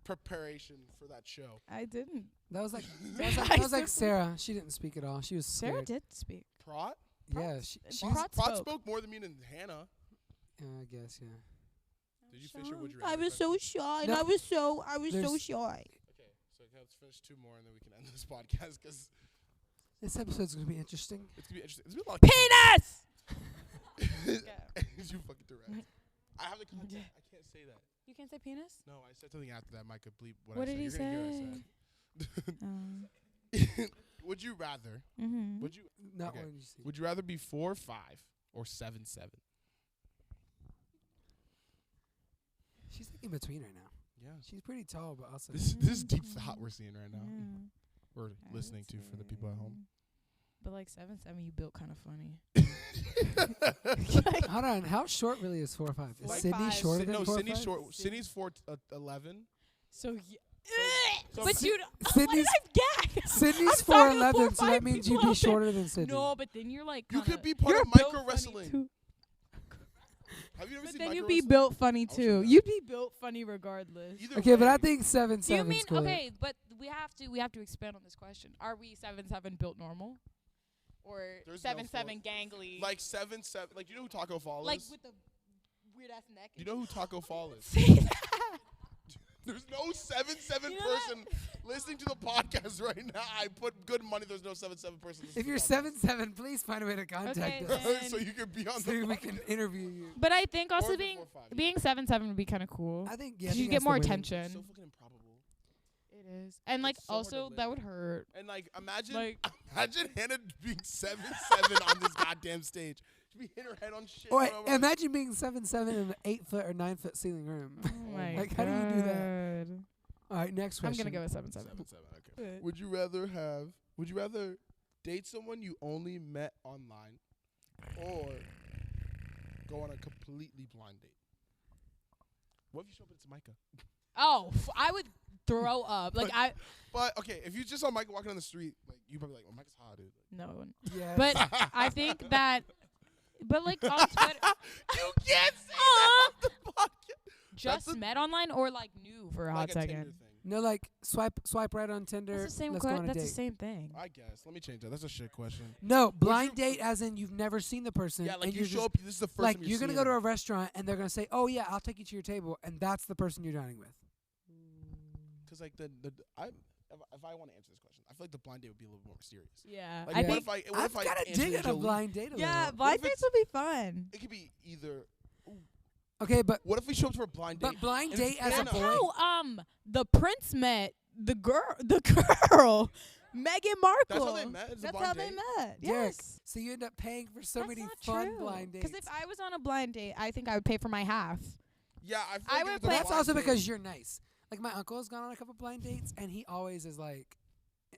Speaker 1: preparation for that show.
Speaker 4: I didn't.
Speaker 2: That was like that was like Sarah. She didn't speak at all. She was
Speaker 4: Sarah
Speaker 2: scared.
Speaker 4: did speak.
Speaker 1: Prot?
Speaker 2: Yeah,
Speaker 4: Prot
Speaker 1: Prot
Speaker 4: spoke.
Speaker 1: spoke more than me than Hannah.
Speaker 2: I guess, yeah.
Speaker 1: Did you finish your would you
Speaker 4: I
Speaker 1: rather
Speaker 4: was
Speaker 1: question?
Speaker 4: so shy.
Speaker 2: No.
Speaker 4: I was so
Speaker 2: There's-
Speaker 4: shy.
Speaker 1: Okay, so let's finish 2 more and then we can end this podcast because
Speaker 2: This episode's gonna be interesting.
Speaker 1: it's gonna be interesting. It's gonna be a lot of
Speaker 4: Penis.
Speaker 1: you fucking direct. I have the content. I can't say that.
Speaker 4: You can't say penis.
Speaker 1: No, I said something after that. Mike could bleep what
Speaker 4: What
Speaker 1: I
Speaker 4: did
Speaker 1: said.
Speaker 4: he
Speaker 1: You're gonna hear what I
Speaker 4: say?
Speaker 1: said. Would you rather?
Speaker 4: Mm-hmm.
Speaker 1: Would you?
Speaker 2: Not
Speaker 1: Okay.
Speaker 2: one you see.
Speaker 1: Would you rather be 4'5" or 7'7"?
Speaker 2: She's like in between right now.
Speaker 1: Yeah.
Speaker 2: She's pretty tall, but also
Speaker 1: This is deep thought we're seeing right now.
Speaker 4: Yeah.
Speaker 1: We're
Speaker 4: I
Speaker 1: listening
Speaker 4: would
Speaker 1: to for the people at home.
Speaker 4: But like 7'7", you built kind of funny.
Speaker 2: Hold on, how short really is 4'5"? Is
Speaker 4: Like
Speaker 2: Sydney
Speaker 4: 5.
Speaker 2: shorter than
Speaker 1: no,
Speaker 2: 4'5"?
Speaker 1: Sydney's short. Sydney's 4'11".
Speaker 4: So
Speaker 1: So
Speaker 4: but
Speaker 1: Sy-
Speaker 4: you
Speaker 2: Sydney's
Speaker 4: gag.
Speaker 2: Sydney's
Speaker 4: I'm talking to
Speaker 2: 4'11", so
Speaker 4: 4'5"
Speaker 2: that means you'd
Speaker 4: people.
Speaker 2: be shorter than Sydney.
Speaker 4: No, but then you're like
Speaker 1: You
Speaker 4: kinda-
Speaker 1: could be part
Speaker 4: you're
Speaker 1: of
Speaker 4: built
Speaker 1: micro
Speaker 4: funny
Speaker 1: wrestling.
Speaker 4: too.
Speaker 1: Have you ever
Speaker 4: But
Speaker 1: seen
Speaker 4: then
Speaker 1: micro
Speaker 4: you'd be
Speaker 1: wrestling?
Speaker 4: built funny
Speaker 1: I'll show
Speaker 4: too.
Speaker 1: you that.
Speaker 4: You'd be built funny regardless.
Speaker 1: Either
Speaker 2: Okay, but I
Speaker 1: way,
Speaker 2: think 7'7"
Speaker 4: Do you mean
Speaker 2: cool.
Speaker 4: okay? But we have to expand on this question. Are we 7'7" built normal, or
Speaker 1: There's no
Speaker 4: 7'7" gangly?
Speaker 1: like 7'7". Like, do you know who Taco Fall
Speaker 4: like
Speaker 1: is?
Speaker 4: with the weird ass neck.
Speaker 1: Do you know who Taco Fall is?
Speaker 4: Say that.
Speaker 1: There's no 7'7"
Speaker 4: You know that?
Speaker 1: person listening to the podcast right now. I put good money. There's no 7'7" person.
Speaker 2: If you're
Speaker 1: listening to
Speaker 2: 7'7", please find a way to contact
Speaker 4: Okay,
Speaker 1: the
Speaker 2: us
Speaker 1: podcast.
Speaker 4: then-
Speaker 1: so you can be on
Speaker 2: so
Speaker 1: the
Speaker 2: we
Speaker 1: podcast.
Speaker 2: can interview you.
Speaker 4: But I think
Speaker 1: Or
Speaker 4: also
Speaker 1: if it's
Speaker 4: being
Speaker 1: 4'5",
Speaker 4: being 7'7" would be kind of cool.
Speaker 2: I think yeah,
Speaker 4: 'Cause
Speaker 2: I
Speaker 4: you
Speaker 2: think
Speaker 4: get
Speaker 2: that's the
Speaker 4: more
Speaker 2: way to-
Speaker 4: attention.
Speaker 1: It's so fucking improbable.
Speaker 4: It is, and like
Speaker 1: It's so hard to
Speaker 4: also
Speaker 1: live.
Speaker 4: that would hurt.
Speaker 1: And like, imagine
Speaker 4: Like
Speaker 1: Hannah being 7'7" on this goddamn stage. be hitting her head on shit.
Speaker 2: Or
Speaker 1: bro.
Speaker 2: imagine being 7'7" in an 8 foot or 9 foot ceiling room.
Speaker 3: Oh my
Speaker 2: Like,
Speaker 3: god.
Speaker 2: how do you do that? All right, next
Speaker 3: I'm
Speaker 2: question.
Speaker 3: gonna go with 7'7".
Speaker 1: 7'7". Okay.
Speaker 3: Good.
Speaker 1: Would you rather date someone you only met online, or go on a completely blind date? What if you show up and it's Micah?
Speaker 3: Oh, I would throw up. Like
Speaker 1: But okay, if you just saw Micah walking on the street, like you probably like, oh, Micah's hot, dude.
Speaker 3: no.
Speaker 2: Yeah.
Speaker 3: But I think that. But like on Twitter,
Speaker 1: You can't say that on the podcast.
Speaker 3: just
Speaker 1: That's a-
Speaker 3: met online or like knew for a hot
Speaker 1: Like a Tinder
Speaker 3: second.
Speaker 1: thing.
Speaker 2: no, like swipe right on Tinder.
Speaker 3: That's the same.
Speaker 2: Let's go on a
Speaker 3: That's
Speaker 2: date.
Speaker 3: the same thing.
Speaker 1: I guess. Let me change that. That's a shit question.
Speaker 2: No, blind
Speaker 1: you-
Speaker 2: date as in you've never seen the person.
Speaker 1: Yeah, like
Speaker 2: and
Speaker 1: you
Speaker 2: you're
Speaker 1: show
Speaker 2: just,
Speaker 1: up. This is the first
Speaker 2: like
Speaker 1: time
Speaker 2: you're gonna
Speaker 1: seeing
Speaker 2: go to
Speaker 1: them.
Speaker 2: a restaurant and they're gonna say, "Oh yeah, I'll take you to your table," and that's the person you're dining with.
Speaker 1: Because like if I want to answer this question, I feel like the blind date would be a little more serious.
Speaker 3: Yeah,
Speaker 1: Like
Speaker 3: I
Speaker 1: what
Speaker 3: think.
Speaker 1: if I what
Speaker 2: I've
Speaker 1: if I
Speaker 2: got to
Speaker 1: Angelina
Speaker 2: dig at a
Speaker 1: Jolie-
Speaker 2: blind date a
Speaker 4: Yeah,
Speaker 2: little.
Speaker 4: blind
Speaker 1: if it's-
Speaker 4: dates will be fun.
Speaker 1: It could be either.
Speaker 2: Okay, but
Speaker 1: What if we show up for a blind date?
Speaker 2: but blind
Speaker 1: and it's
Speaker 2: date as a
Speaker 1: Hannah?
Speaker 2: boy.
Speaker 3: How the prince met the girl, Meghan Markle.
Speaker 1: That's how they met. It's a
Speaker 4: That's
Speaker 1: blind
Speaker 4: how
Speaker 1: date.
Speaker 4: they met.
Speaker 2: Derek,
Speaker 4: Yes.
Speaker 2: so you end up paying for so
Speaker 3: That's
Speaker 2: many
Speaker 3: not
Speaker 2: fun
Speaker 3: true.
Speaker 2: blind dates.
Speaker 3: Because if I was on a blind date, I think I would pay for my half.
Speaker 1: Yeah, I feel
Speaker 3: I
Speaker 1: like
Speaker 3: would
Speaker 1: if it's a
Speaker 3: play-
Speaker 2: That's
Speaker 1: blind
Speaker 2: also
Speaker 1: date-
Speaker 2: because you're nice. Like my uncle has gone on a couple blind dates, and he always is like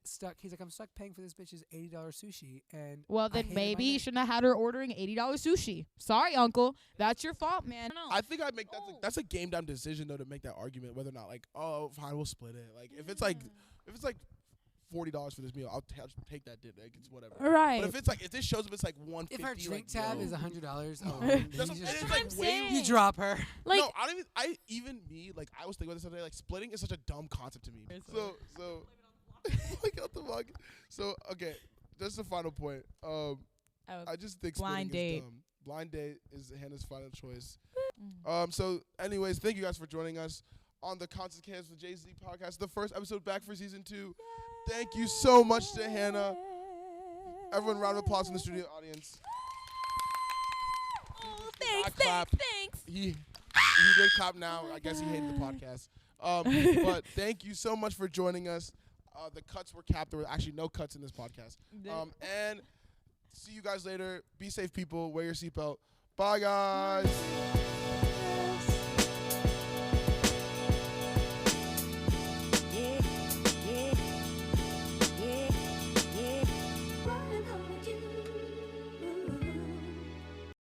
Speaker 2: stuck. He's like, I'm stuck paying for this bitch's $80 sushi, and
Speaker 3: Well,
Speaker 2: I
Speaker 3: then
Speaker 2: hated
Speaker 3: maybe
Speaker 2: my
Speaker 3: you
Speaker 2: night.
Speaker 3: shouldn't have had her ordering $80 sushi. Sorry, uncle. That's your fault, man.
Speaker 1: I think I'd make
Speaker 3: Oh.
Speaker 1: that's a game down decision though to make that argument whether or not like, oh fine, we'll split it. Like if it's like $40 for this meal, I'll take that dinner. Like, it's whatever.
Speaker 3: Right.
Speaker 1: But if it's like if this shows up, it's like $150.
Speaker 2: If her drink
Speaker 1: like,
Speaker 2: tab
Speaker 1: yo.
Speaker 2: is $100, oh,
Speaker 1: That's
Speaker 2: you,
Speaker 1: what-
Speaker 2: just,
Speaker 1: and it's
Speaker 3: what
Speaker 1: like
Speaker 3: I'm
Speaker 1: way.
Speaker 3: saying.
Speaker 2: you drop her.
Speaker 3: like,
Speaker 1: No, I even me like I was thinking about this other day. Like splitting is such a dumb concept to me. So like out the mug. So okay, just a final point. I just think
Speaker 3: Blind
Speaker 1: splitting
Speaker 3: date.
Speaker 1: is dumb. Blind date is Hannah's final choice.
Speaker 3: Mm.
Speaker 1: So anyways, thank you guys for joining us on the Constant Chaos with Jay-Z podcast, the first episode back for season 2. Thank you so much to Hannah. Everyone, round of applause in the studio audience.
Speaker 3: Oh,
Speaker 1: He did not clap.
Speaker 3: thanks.
Speaker 1: He did clap now. I guess he hated the podcast. But thank you so much for joining us. The cuts were capped. There were actually no cuts in this podcast. And see you guys later. Be safe, people. Wear your seatbelt. Bye, guys.